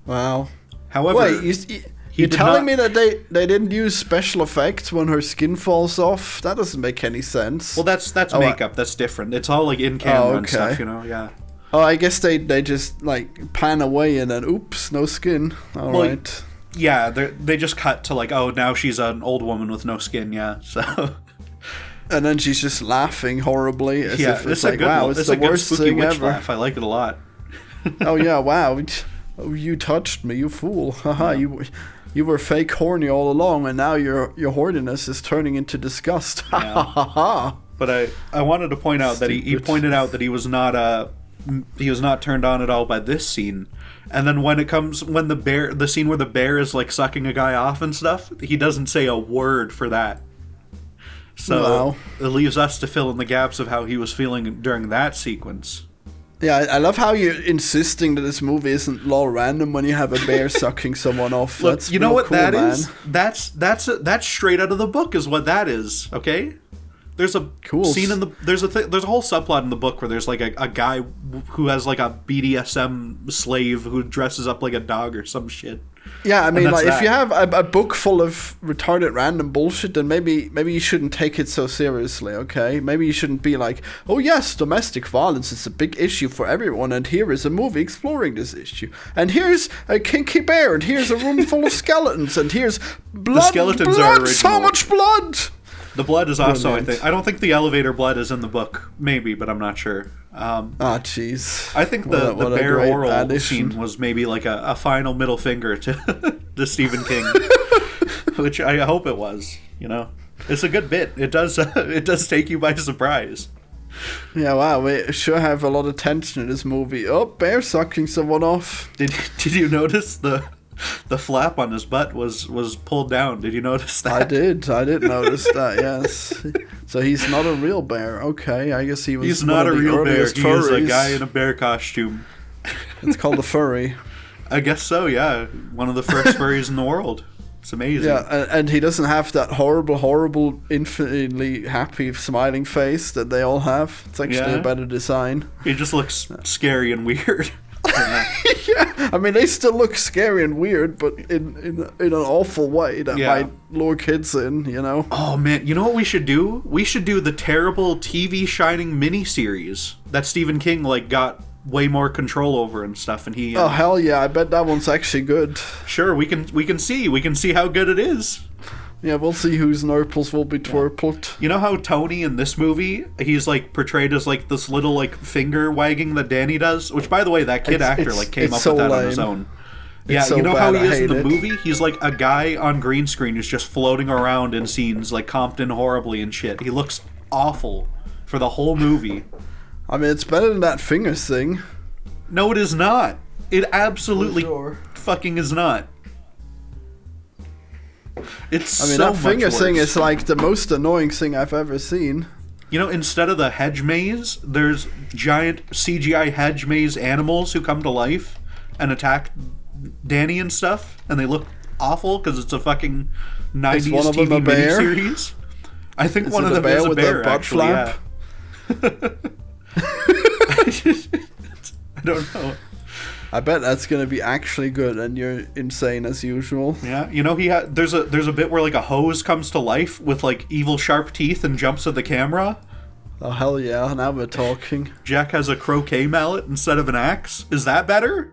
Speaker 1: Wow.
Speaker 2: However,
Speaker 1: wait, you're telling me that they didn't use special effects when her skin falls off? That doesn't make any sense.
Speaker 2: Well, that's makeup. That's different. It's all like in camera and stuff, yeah.
Speaker 1: Oh, I guess they just like pan away and then oops, no skin. All right.
Speaker 2: Yeah, they just cut to like, oh, now she's an old woman with no skin, yeah. So.
Speaker 1: And then she's just laughing horribly as if it's like, wow, it's the worst thing ever.
Speaker 2: Laugh. I like it a lot.
Speaker 1: Oh yeah, wow. Oh, you touched me, you fool. Haha, you were fake horny all along, and now your horniness is turning into disgust. Ha ha ha ha.
Speaker 2: But I wanted to point out that he pointed out that he was not turned on at all by this scene. And then when the scene where the bear is like sucking a guy off and stuff, he doesn't say a word for that. So it leaves us to fill in the gaps of how he was feeling during that sequence.
Speaker 1: Yeah, I love how you're insisting that this movie isn't all random when you have a bear sucking someone off.
Speaker 2: Look,
Speaker 1: that's
Speaker 2: you know what
Speaker 1: cool,
Speaker 2: that
Speaker 1: man.
Speaker 2: is? That's straight out of the book is what that is, okay? There's a scene in there's a whole subplot in the book where there's like a guy who has like a BDSM slave who dresses up like a dog or some shit.
Speaker 1: Yeah, I mean, like if you have a book full of retarded random bullshit, then maybe you shouldn't take it so seriously, okay? Maybe you shouldn't be like, oh yes, domestic violence is a big issue for everyone, and here is a movie exploring this issue. And here's a kinky bear, and here's a room full of skeletons, and here's blood,
Speaker 2: the skeletons are original.
Speaker 1: So much blood!
Speaker 2: The blood is also, I don't think the elevator blood is in the book. Maybe, but I'm not sure.
Speaker 1: Jeez.
Speaker 2: I think the bear oral scene was maybe like a final middle finger to Stephen King, which I hope it was. You know, it's a good bit. It does take you by surprise.
Speaker 1: Yeah, wow, we sure have a lot of tension in this movie. Oh, bear sucking someone off.
Speaker 2: Did you notice the flap on his butt was pulled down? Did you notice that?
Speaker 1: I did notice that, yes. So he's not a real bear. Okay, I guess he's
Speaker 2: not a real bear. He
Speaker 1: furries.
Speaker 2: is a guy in a bear costume.
Speaker 1: It's called a furry.
Speaker 2: I guess so, yeah. One of the first furries in the world. It's amazing.
Speaker 1: Yeah, and he doesn't have that horrible, infinitely happy, smiling face that they all have. It's actually a better design.
Speaker 2: He just looks scary and weird.
Speaker 1: Yeah, I mean, they still look scary and weird, but in an awful way that might lure kids in, you know?
Speaker 2: Oh, man, you know what we should do? We should do the terrible TV Shining miniseries that Stephen King, got way more control over and stuff, and he...
Speaker 1: oh, hell yeah, I bet that one's actually good.
Speaker 2: Sure, we can see how good it is.
Speaker 1: Yeah, we'll see whose nurples will be twerpled.
Speaker 2: You know how Tony in this movie, he's portrayed as this little finger wagging that Danny does? Which, by the way, that kid actor came up with that on his own. Yeah,
Speaker 1: so
Speaker 2: you know how he is in the
Speaker 1: it.
Speaker 2: movie? He's like a guy on green screen who's just floating around in scenes like Compton horribly and shit. He looks awful for the whole movie.
Speaker 1: I mean, it's better than that fingers thing.
Speaker 2: No, it is not. It absolutely fucking is not.
Speaker 1: That finger thing is the most annoying thing I've ever seen.
Speaker 2: You know, instead of the hedge maze, there's giant CGI hedge maze animals who come to life and attack Danny and stuff, and they look awful because it's a fucking 90s TV miniseries. I think one of them is a bear, actually. Yeah. I don't know.
Speaker 1: I bet that's gonna be actually good, and you're insane as usual.
Speaker 2: Yeah, you know there's a bit where a hose comes to life with evil sharp teeth and jumps at the camera.
Speaker 1: Oh hell yeah! Now we're talking.
Speaker 2: Jack has a croquet mallet instead of an axe. Is that better?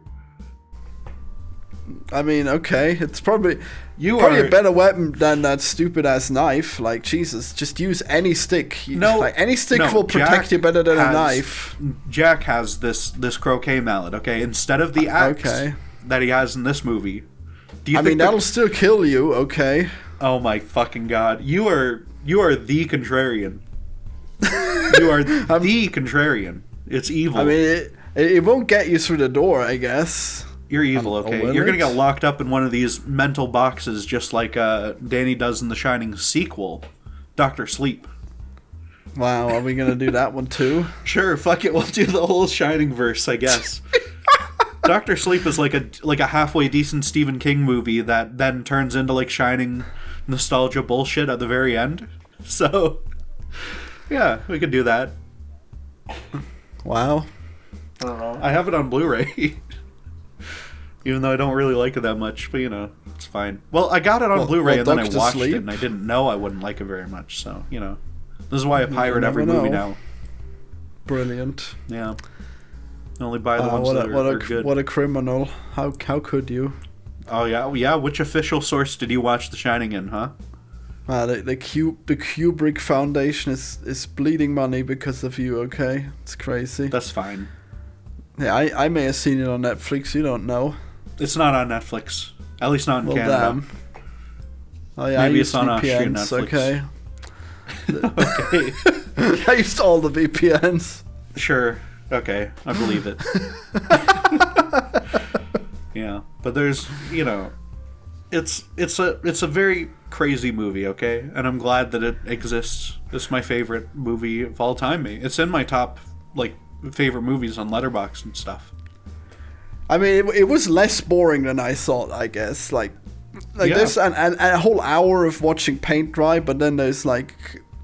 Speaker 1: I mean, okay, it's probably a better weapon than that stupid ass knife. Jesus, just use any stick. Any stick will protect you better than a knife.
Speaker 2: Jack has this croquet mallet, okay, instead of the axe that he has in this movie.
Speaker 1: That'll still kill you, okay?
Speaker 2: Oh my fucking god, you are the contrarian. You are the contrarian. It's evil.
Speaker 1: I mean, it won't get you through the door, I guess.
Speaker 2: You're evil, okay? You're gonna get locked up in one of these mental boxes just like Danny does in the Shining sequel, Dr. Sleep.
Speaker 1: Wow, are we gonna do that one too?
Speaker 2: Sure, fuck it, we'll do the whole Shining verse, I guess. Dr. Sleep is like a halfway decent Stephen King movie that then turns into Shining nostalgia bullshit at the very end. So, yeah, we could do that.
Speaker 1: Wow.
Speaker 2: I don't know. I have it on Blu-ray. Even though I don't really like it that much, but it's fine. Well, I got it on Blu-ray and then I watched it, and I didn't know I wouldn't like it very much, so, This is why I pirate every movie now.
Speaker 1: Brilliant.
Speaker 2: Yeah. I only buy the ones that are good.
Speaker 1: What a criminal. How could you?
Speaker 2: Oh, yeah? Which official source did you watch The Shining in, huh?
Speaker 1: The Kubrick Foundation is bleeding money because of you, okay? It's crazy.
Speaker 2: That's fine.
Speaker 1: Yeah, I may have seen it on Netflix, you don't know.
Speaker 2: It's not on Netflix. At least not in Canada.
Speaker 1: Damn. Oh yeah,
Speaker 2: Maybe
Speaker 1: it's
Speaker 2: on
Speaker 1: VPNs,
Speaker 2: Austrian
Speaker 1: Netflix. Okay. I used all the VPNs.
Speaker 2: Sure. Okay. I believe it. Yeah. But there's, it's a very crazy movie, okay? And I'm glad that it exists. It's my favorite movie of all time. It's in my top, favorite movies on Letterboxd and stuff.
Speaker 1: I mean, it was less boring than I thought, I guess. There's a whole hour of watching paint dry, but then there's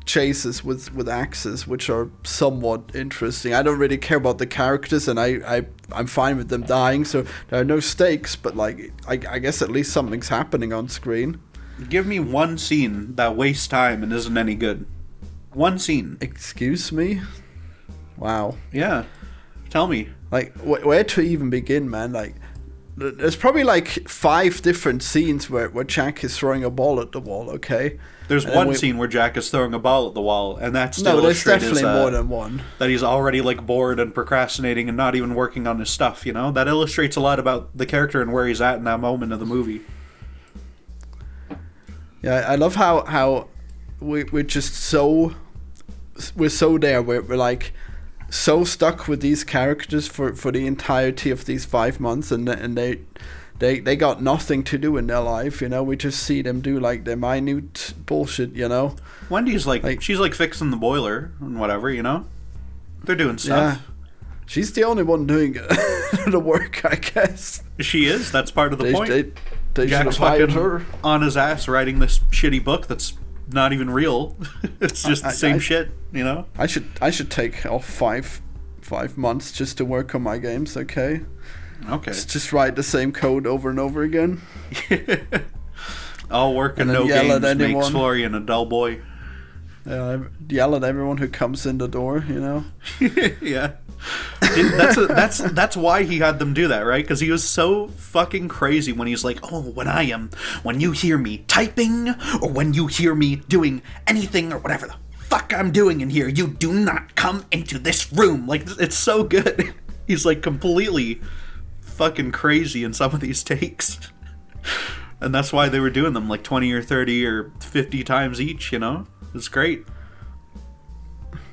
Speaker 1: chases with axes, which are somewhat interesting. I don't really care about the characters, and I'm fine with them dying, so there are no stakes, but I guess at least something's happening on screen.
Speaker 2: Give me one scene that wastes time and isn't any good. One scene.
Speaker 1: Excuse me? Wow.
Speaker 2: Yeah. Tell me.
Speaker 1: Where to even begin, man? there's probably like 5 different scenes where Jack is throwing a ball at the wall. Okay.
Speaker 2: There's one scene where Jack is throwing a ball at the wall, and that's still
Speaker 1: there's definitely more than one.
Speaker 2: That he's already like bored and procrastinating and not even working on his stuff. You know, that illustrates a lot about the character and where he's at in that moment of the movie.
Speaker 1: Yeah, I love how we're just so there. We're like so stuck with these characters for the entirety of these 5 months, and they got nothing to do in their life, you know. We just see them do like their minute bullshit, you know.
Speaker 2: Wendy's like she's like fixing the boiler and whatever, you know. They're doing stuff. Yeah.
Speaker 1: She's the only one doing the work, I guess.
Speaker 2: She is. That's part of the point.
Speaker 1: They
Speaker 2: Jack's fucking her on his ass writing this shitty book that's not even real. It's just the same shit, you know.
Speaker 1: I should take off 5 months just to work on my games. Okay. Just write the same code over and over again.
Speaker 2: All work and no games makes Florian a dull boy.
Speaker 1: Yeah, yell at everyone who comes in the door, you know.
Speaker 2: Yeah. That's why he had them do that, right? Because he was so fucking crazy when he's like, oh, when you hear me typing, or when you hear me doing anything or whatever the fuck I'm doing in here, you do not come into this room. Like, it's so good. He's like completely fucking crazy in some of these takes. And that's why they were doing them like 20 or 30 or 50 times each, you know? It's great.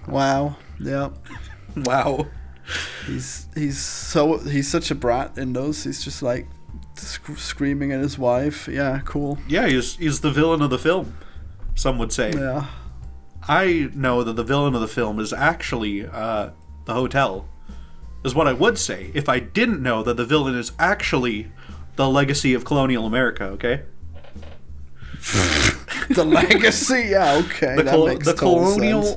Speaker 1: Wow. Yeah.
Speaker 2: Wow.
Speaker 1: He's such a brat in those. He's just like screaming at his wife. Yeah, cool.
Speaker 2: Yeah, he's the villain of the film, some would say.
Speaker 1: Yeah.
Speaker 2: I know that the villain of the film is actually the hotel, is what I would say if I didn't know that the villain is actually the legacy of colonial America, okay?
Speaker 1: The legacy? Yeah, okay. That makes total sense.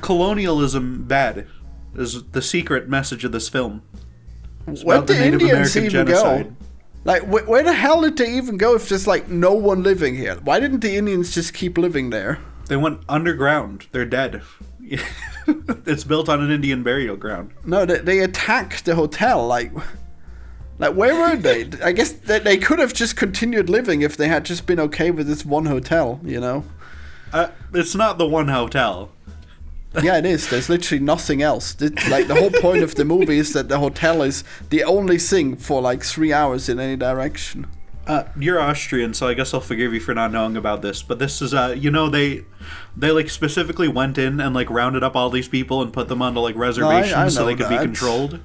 Speaker 2: Colonialism bad is the secret message of this film.
Speaker 1: Where'd the Indians even go? Like, where the hell did they even go if there's, like, no one living here? Why didn't the Indians just keep living there?
Speaker 2: They went underground. They're dead. It's built on an Indian burial ground.
Speaker 1: No, they attacked the hotel. Like, where were they? I guess they could have just continued living if they had just been okay with this one hotel, you know?
Speaker 2: It's not the one hotel.
Speaker 1: Yeah, it is. There's literally nothing else. Like, the whole point of the movie is that the hotel is the only thing for like 3 hours in any direction.
Speaker 2: You're Austrian, so I guess I'll forgive you for not knowing about this. But this is, you know, they like specifically went in and like rounded up all these people and put them onto like reservations so they could be controlled.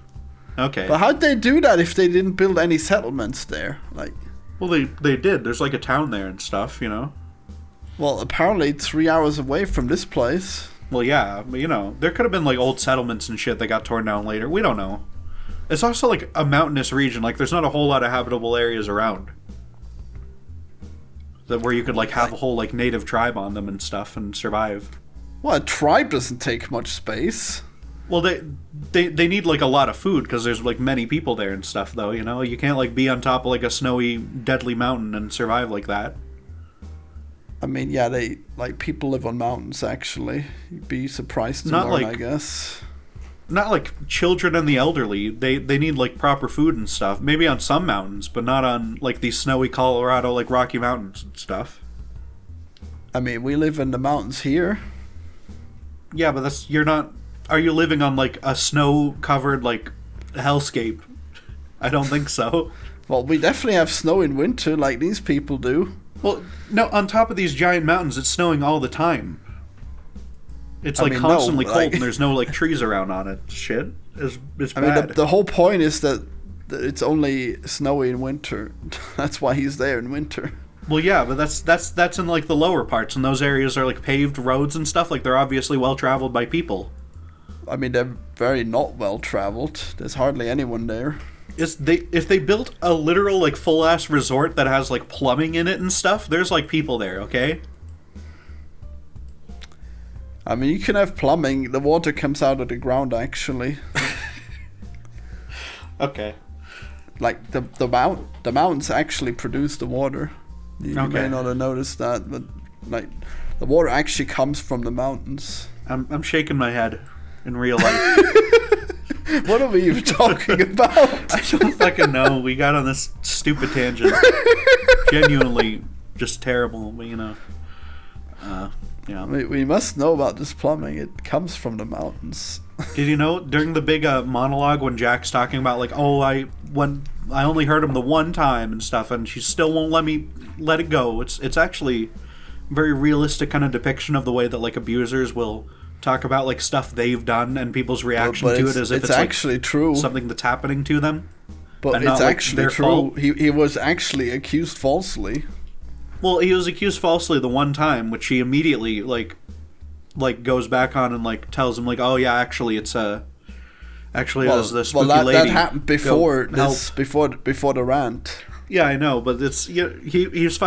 Speaker 2: Okay.
Speaker 1: But how'd they do that if they didn't build any settlements there? Like,
Speaker 2: well, they did. There's like a town there and stuff, you know.
Speaker 1: Well, apparently it's 3 hours away from this place.
Speaker 2: Well, yeah, but, you know, there could have been, like, old settlements and shit that got torn down later. We don't know. It's also, like, a mountainous region. Like, there's not a whole lot of habitable areas around. Where you could, like, have a whole, like, native tribe on them and stuff and survive.
Speaker 1: Well, a tribe doesn't take much space.
Speaker 2: Well, they need, like, a lot of food because there's, like, many people there and stuff, though, you know? You can't, like, be on top of, like, a snowy, deadly mountain and survive like that.
Speaker 1: I mean, yeah, people live on mountains, actually. You'd be surprised to learn, I guess.
Speaker 2: Not like children and the elderly. They need, like, proper food and stuff. Maybe on some mountains, but not on, like, these snowy Colorado, like, Rocky Mountains and stuff.
Speaker 1: I mean, we live in the mountains here.
Speaker 2: Yeah, but are you living on, like, a snow-covered, like, hellscape? I don't think so.
Speaker 1: Well, we definitely have snow in winter, like these people do.
Speaker 2: Well, no, on top of these giant mountains, it's snowing all the time. It's, like, constantly cold and there's no, like, trees around on it. Shit. It's bad.
Speaker 1: I mean, the whole point is that it's only snowy in winter. That's why he's there in winter.
Speaker 2: Well, yeah, but that's in, like, the lower parts, and those areas are, like, paved roads and stuff. Like, they're obviously well-traveled by people.
Speaker 1: I mean, they're very not well-traveled. There's hardly anyone there.
Speaker 2: If they built a literal, like, full-ass resort that has, like, plumbing in it and stuff, there's, like, people there, okay?
Speaker 1: I mean, you can have plumbing. The water comes out of the ground, actually.
Speaker 2: Okay.
Speaker 1: Like, the mountains actually produce the water. You may not have noticed that, but, like, the water actually comes from the mountains.
Speaker 2: I'm shaking my head in real life.
Speaker 1: What are we even talking about?
Speaker 2: I don't fucking know. We got on this stupid tangent. Genuinely just terrible, but yeah.
Speaker 1: We must know about this plumbing. It comes from the mountains.
Speaker 2: Did you know during the big monologue when Jack's talking about like, oh, I only heard him the one time and stuff, and she still won't let it go. It's actually a very realistic kind of depiction of the way that like abusers will talk about like stuff they've done and people's reaction to it as if it's
Speaker 1: actually
Speaker 2: like
Speaker 1: true.
Speaker 2: Something that's happening to them.
Speaker 1: But it's actually like true. Fault. He was actually accused falsely.
Speaker 2: Well, he was accused falsely the one time, which he immediately like goes back on and like tells him like, oh yeah, actually it's it was the spooky lady.
Speaker 1: That happened before before the rant.
Speaker 2: Yeah, I know, but it's he's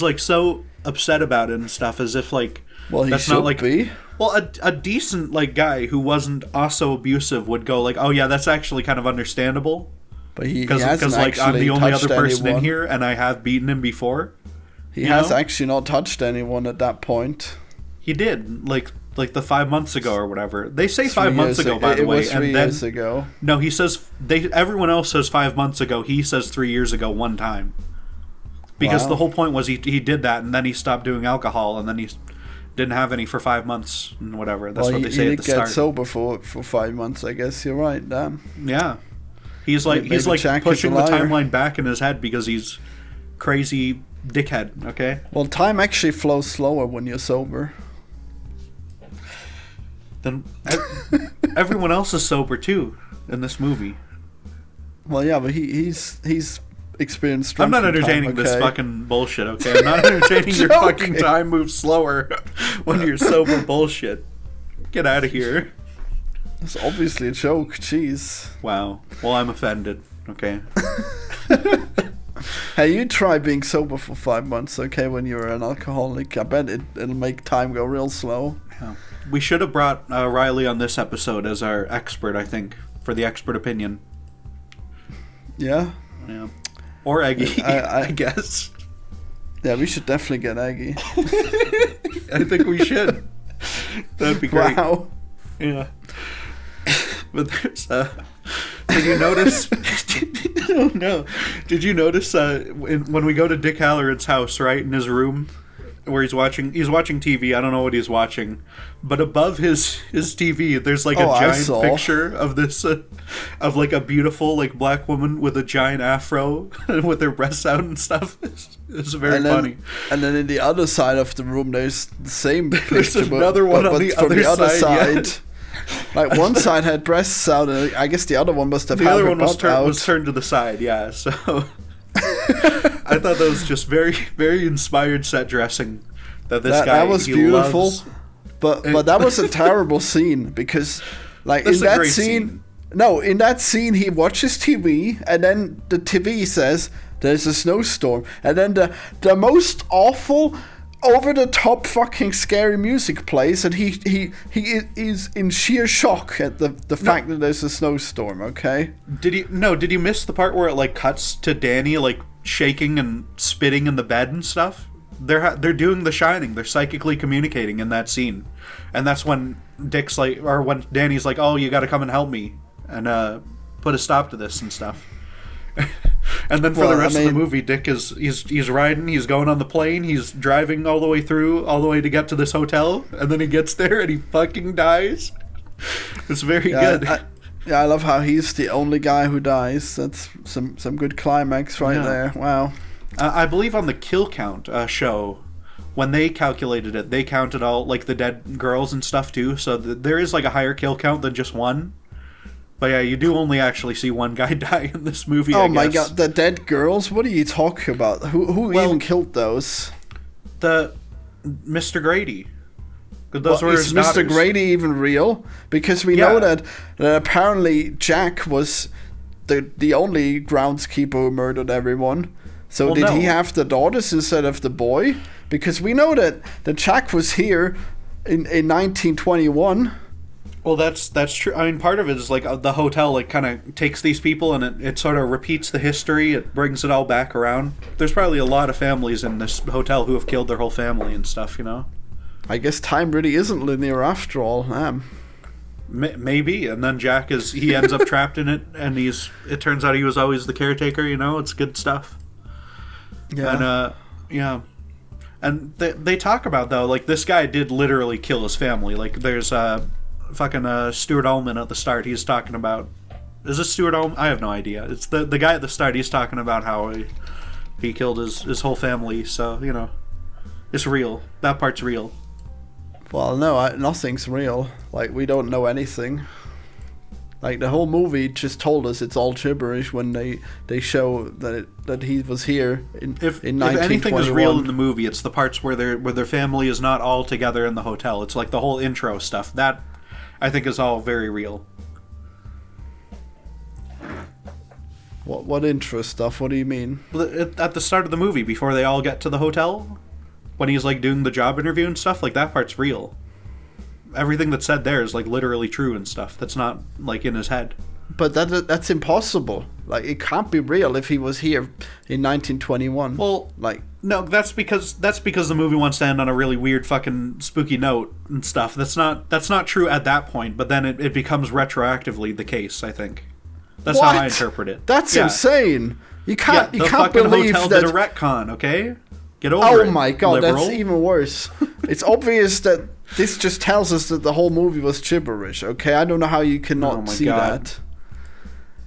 Speaker 2: like so upset about it and stuff as if like
Speaker 1: he should not like be.
Speaker 2: Well, a decent like guy who wasn't also abusive would go like, oh yeah, that's actually kind of understandable.
Speaker 1: But because
Speaker 2: like I'm the only other person in here and I have beaten him before.
Speaker 1: He has actually not touched anyone at that point.
Speaker 2: He did, like the 5 months ago or whatever. They say 5 months ago, by the way.
Speaker 1: It was 3 years ago.
Speaker 2: No, he says everyone else says 5 months ago. He says 3 years ago one time. Because the whole point was he did that and then he stopped doing alcohol and then he didn't have any for 5 months and whatever. That's what they say at the start.
Speaker 1: He did get sober for 5 months, I guess. You're right, damn.
Speaker 2: Yeah. He's like
Speaker 1: Jack
Speaker 2: pushing the timeline back in his head because he's crazy dickhead, okay?
Speaker 1: Well, time actually flows slower when you're sober.
Speaker 2: Then everyone else is sober too in this movie.
Speaker 1: Well, yeah, but he's experienced.
Speaker 2: I'm not entertaining this fucking bullshit, okay? I'm not entertaining your fucking time moves slower when you're sober bullshit. Get out of here.
Speaker 1: It's obviously a joke. Jeez.
Speaker 2: Wow. Well, I'm offended. Okay.
Speaker 1: Hey, you try being sober for 5 months, okay? When you're an alcoholic, I bet it'll make time go real slow.
Speaker 2: Yeah. We should have brought Riley on this episode as our expert, I think, for the expert opinion.
Speaker 1: Yeah.
Speaker 2: Yeah. Or Eggy, I guess.
Speaker 1: Yeah, we should definitely get Eggy.
Speaker 2: I think we should. That'd be great.
Speaker 1: Wow.
Speaker 2: Yeah. But there's did you notice oh no, did you notice when we go to Dick Halloran's house, right, in his room where he's watching TV, I don't know what he's watching, but above his TV there's like a giant picture of this of like a beautiful like black woman with a giant afro with her breasts out and stuff. It's very funny. And
Speaker 1: then in the other side of the room there's the same picture.
Speaker 2: There's another one on the other side. Yeah.
Speaker 1: Like one side had breasts out, and I guess the other one must have.
Speaker 2: The other one was turned to the side, yeah. So I thought that was just very, very inspired set dressing. That
Speaker 1: was beautiful, loves. but that was a terrible scene because, like in that scene, in that scene he watches TV and then the TV says there's a snowstorm, and then the most awful, over the top fucking scary music plays, and he is in sheer shock at the fact that there's a snowstorm. Okay.
Speaker 2: Did you miss the part where it like cuts to Danny like shaking and spitting in the bed and stuff? They're doing The Shining. They're psychically communicating in that scene, and that's when Dick's like, or when Danny's like, "Oh, you got to come and help me and put a stop to this and stuff." And then for the rest of the movie, Dick he's riding, he's going on the plane, he's driving all the way to get to this hotel, and then he gets there and he fucking dies. It's very good.
Speaker 1: I love how he's the only guy who dies. That's some good climax right there. Wow.
Speaker 2: I believe on the kill count show, when they calculated it, they counted all like the dead girls and stuff too. So there is like a higher kill count than just one. But yeah, you do only actually see one guy die in this movie.
Speaker 1: Oh my god, the dead girls? What are you talking about? Who even killed those?
Speaker 2: The Mr. Grady. Those were his daughters.
Speaker 1: Mr. Grady even real? Because we know that apparently Jack was the only groundskeeper who murdered everyone. So did he have the daughters instead of the boy? Because we know that Jack was here in 1921.
Speaker 2: Well, that's true. I mean, part of it is like the hotel like kind of takes these people and it sort of repeats the history. It brings it all back around. There's probably a lot of families in this hotel who have killed their whole family and stuff, you know?
Speaker 1: I guess time really isn't linear after all.
Speaker 2: Maybe, and then Jack he ends up trapped in it, and it turns out he was always the caretaker. It's good stuff.
Speaker 1: Yeah.
Speaker 2: And and they talk about, though, like, this guy did literally kill his family. Like, there's fucking Stuart Ullman at the start. He's talking about, is this Stuart Ullman? I have no idea. It's the guy at the start. He's talking about how he killed his whole family. So it's real. That part's real.
Speaker 1: Well, no, nothing's real. Like, we don't know anything. Like, the whole movie just told us it's all gibberish when they show that he was here in 1921.
Speaker 2: If anything is real in the movie, it's the parts where their family is not all together in the hotel. It's like the whole intro stuff. That, I think, is all very real.
Speaker 1: What intro stuff? What do you mean?
Speaker 2: At the start of the movie, before they all get to the hotel, when he's, like, doing the job interview and stuff, like, that part's real. Everything that's said there is, like, literally true and stuff. That's not, like, in his head.
Speaker 1: But that's impossible. Like, it can't be real if he was here in 1921.
Speaker 2: Well, like, no, that's because the movie wants to end on a really weird fucking spooky note and stuff. That's not true at that point, but then it becomes retroactively the case, I think. That's how I interpret it.
Speaker 1: That's insane. You can't believe that the
Speaker 2: hotel did a retcon, okay? Get over it.
Speaker 1: Oh my god,
Speaker 2: liberal.
Speaker 1: That's even worse. It's obvious that this just tells us that the whole movie was gibberish, okay? I don't know how you cannot see that.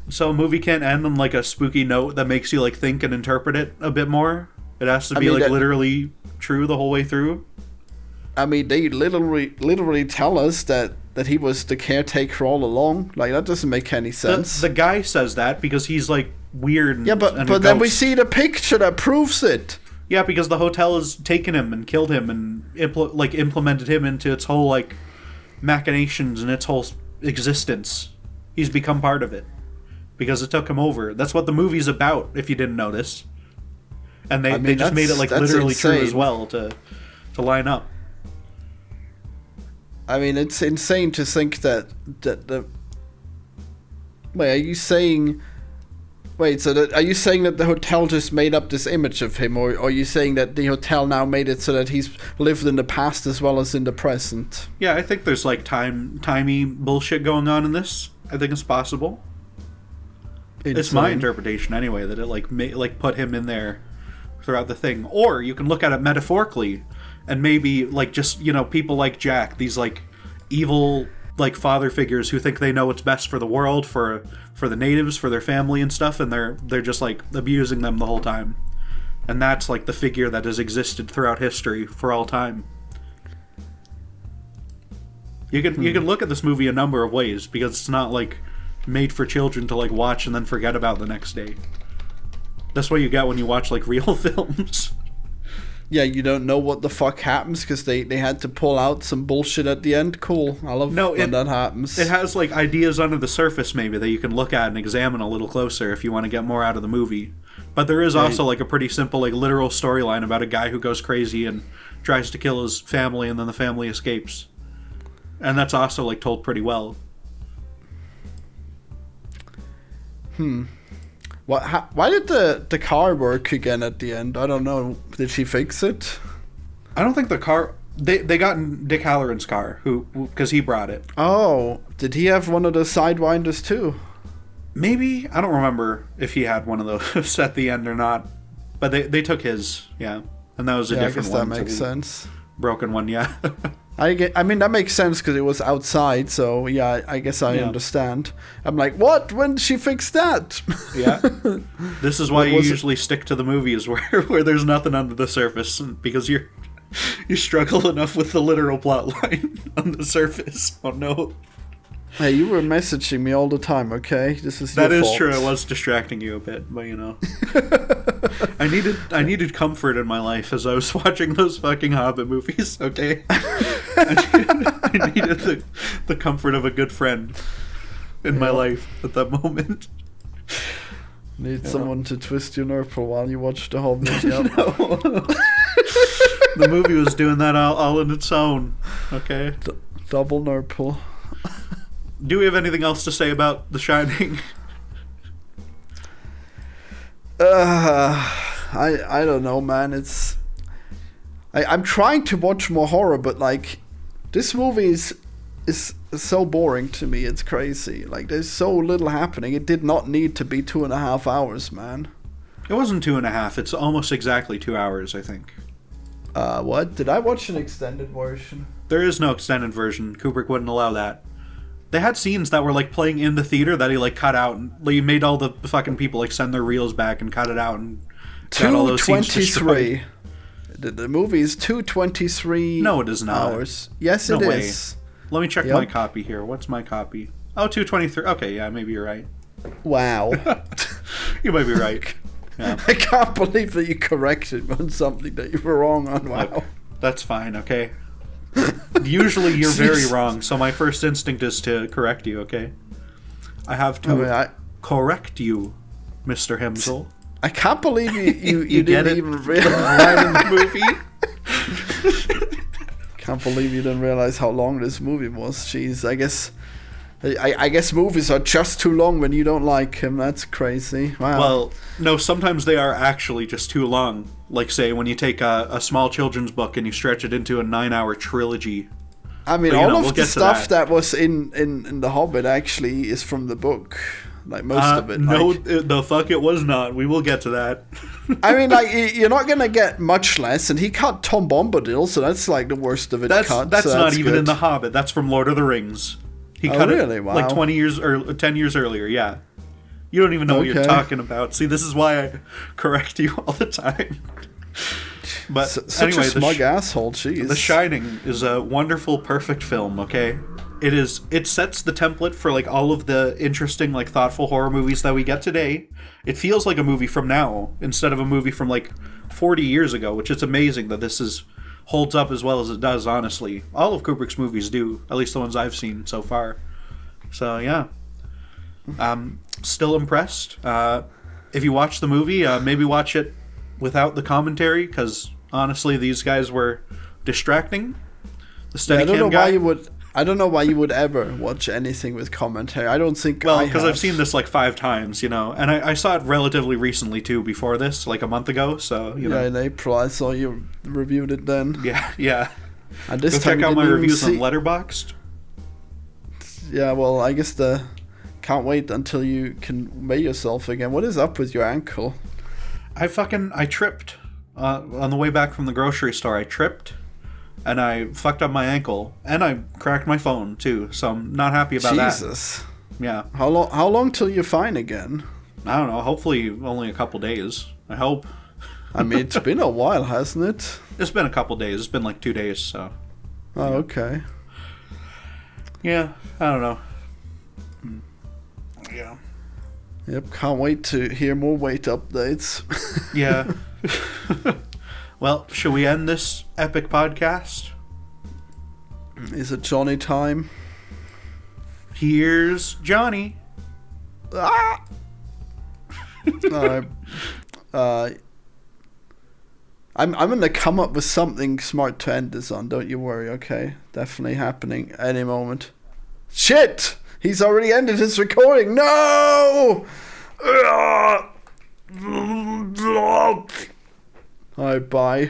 Speaker 2: So a movie can't end on, like, a spooky note that makes you, like, think and interpret it a bit more? It has to be literally true the whole way through?
Speaker 1: I mean, they literally tell us that he was the caretaker all along. Like, that doesn't make any sense.
Speaker 2: The guy says that because he's, like, weird and
Speaker 1: but then we see the picture that proves it.
Speaker 2: Yeah, because the hotel has taken him and killed him and implemented him into its whole, like, machinations and its whole existence. He's become part of it because it took him over. That's what the movie's about, if you didn't notice. And they just made it, like, literally
Speaker 1: insane.
Speaker 2: true as well to line up.
Speaker 1: I mean, it's insane to think that the... Wait, are you saying... Wait, so are you saying that the hotel just made up this image of him, or are you saying that the hotel now made it so that he's lived in the past as well as in the present?
Speaker 2: Yeah, I think there's, like, timey bullshit going on in this. I think it's possible. It's my interpretation anyway, that it, like, put him in there throughout the thing. Or you can look at it metaphorically, and maybe, like, just, people like Jack, these, like, evil, like, father figures who think they know what's best for the world, for the natives, for their family and stuff, and they're just, like, abusing them the whole time. And that's, like, the figure that has existed throughout history for all time. You can look at this movie a number of ways, because it's not, like, made for children to, like, watch and then forget about the next day. That's what you get when you watch, like, real films.
Speaker 1: Yeah, you don't know what the fuck happens because they had to pull out some bullshit at the end. Cool. I love when that happens.
Speaker 2: It has, like, ideas under the surface, maybe, that you can look at and examine a little closer if you want to get more out of the movie. But there is also, like, a pretty simple, like, literal storyline about a guy who goes crazy and tries to kill his family, and then the family escapes. And that's also, like, told pretty well.
Speaker 1: Why did the car work again at the end? I don't know. Did she fix it?
Speaker 2: I don't think the car... They got in Dick Halloran's car, because he brought it.
Speaker 1: Oh, did he have one of the Sidewinders too?
Speaker 2: Maybe? I don't remember if he had one of those at the end or not. But they took his, yeah. And that was a different one.
Speaker 1: I guess that makes sense.
Speaker 2: Broken one, yeah.
Speaker 1: I mean, that makes sense because it was outside, so yeah, I guess I understand. I'm like, what? When did she fix that?
Speaker 2: Yeah. This is why you usually stick to the movies where there's nothing under the surface, because you struggle enough with the literal plot line on the surface. Oh no.
Speaker 1: Hey, you were messaging me all the time, okay? This is your fault.
Speaker 2: That is true. I was distracting you a bit, but I needed comfort in my life as I was watching those fucking Hobbit movies, okay? I needed the comfort of a good friend in my life at that moment.
Speaker 1: Need someone to twist your nurple while you watch the Hobbit. Yep.
Speaker 2: No. The movie was doing that all in its own, okay?
Speaker 1: Double nurple.
Speaker 2: Do we have anything else to say about The Shining?
Speaker 1: I don't know, man. It's I'm trying to watch more horror, but like this movie is so boring to me. It's crazy. Like, there's so little happening. It did not need to be 2.5 hours, man.
Speaker 2: It wasn't 2.5. It's almost exactly 2 hours, I think.
Speaker 1: What? Did I watch an extended version?
Speaker 2: There is no extended version. Kubrick wouldn't allow that. They had scenes that were, like, playing in the theater that he, like, cut out. And he made all the fucking people, like, send their reels back and cut it out and got all those scenes destroyed.
Speaker 1: The movie is 223
Speaker 2: No, it is not.
Speaker 1: hours. Yes, it is.
Speaker 2: Let me check my copy here. What's my copy? Oh, 223. Okay, yeah, maybe you're right.
Speaker 1: Wow.
Speaker 2: You might be right. Yeah.
Speaker 1: I can't believe that you corrected me on something that you were wrong on. Wow.
Speaker 2: Look, that's fine, okay? Usually you're very wrong, so my first instinct is to correct you, okay? I have to correct you, Mr. Hemsel.
Speaker 1: I can't believe you didn't even realize
Speaker 2: in the movie.
Speaker 1: Can't believe you didn't realize how long this movie was. Jeez, I guess movies are just too long when you don't like him. That's crazy. Wow.
Speaker 2: Well, no, sometimes they are actually just too long. Like, say, when you take a small children's book and you stretch it into a 9-hour trilogy.
Speaker 1: I mean, all of the stuff that was in The Hobbit actually is from the book. Like, most of it.
Speaker 2: No, the fuck it was not. We will get to that.
Speaker 1: I mean, like, you're not going to get much less, and he cut Tom Bombadil, so that's, like, the worst of it cut.
Speaker 2: That's
Speaker 1: so
Speaker 2: not even good. In The Hobbit. That's from Lord of the Rings. He cut
Speaker 1: really?
Speaker 2: it,
Speaker 1: wow.
Speaker 2: like, 20 years or 10 years earlier, yeah. You don't even know what you're talking about. See, this is why I correct you all the time. But
Speaker 1: such
Speaker 2: anyway,
Speaker 1: a smug asshole, jeez.
Speaker 2: The Shining is a wonderful, perfect film, okay? It sets the template for, like, all of the interesting, like, thoughtful horror movies that we get today. It feels like a movie from now instead of a movie from, like, 40 years ago, which is amazing that this holds up as well as it does, honestly. All of Kubrick's movies do, at least the ones I've seen so far. So, yeah. Still impressed. If you watch the movie, maybe watch it without the commentary, because, honestly, these guys were distracting. The Steadicam guy...
Speaker 1: I don't know why you would ever watch anything with commentary. I don't think.
Speaker 2: Well, because I've seen this like 5 times, you know, and I saw it relatively recently too. Before this, like a month ago, so you know.
Speaker 1: Yeah, in April, I saw you reviewed it then.
Speaker 2: Yeah.
Speaker 1: And this
Speaker 2: Go
Speaker 1: time
Speaker 2: check out my reviews on Letterboxd.
Speaker 1: Yeah, well, I guess can't wait until you can weigh yourself again. What is up with your ankle?
Speaker 2: I tripped on the way back from the grocery store. I tripped. And I fucked up my ankle, and I cracked my phone too. So I'm not happy about that.
Speaker 1: Jesus.
Speaker 2: Yeah.
Speaker 1: How long till you're fine again?
Speaker 2: I don't know. Hopefully, only a couple days. I hope.
Speaker 1: I mean, it's been a while, hasn't it?
Speaker 2: It's been a couple days. It's been like 2 days. So.
Speaker 1: Oh, yeah. Okay.
Speaker 2: Yeah. I don't know. Yeah.
Speaker 1: Yep. Can't wait to hear more weight updates.
Speaker 2: Yeah. Well, shall we end this epic podcast?
Speaker 1: Is it Johnny time?
Speaker 2: Here's Johnny.
Speaker 1: Ah! I'm gonna come up with something smart to end this on. Don't you worry, okay? Definitely happening any moment. Shit! He's already ended his recording. No! Alright, bye.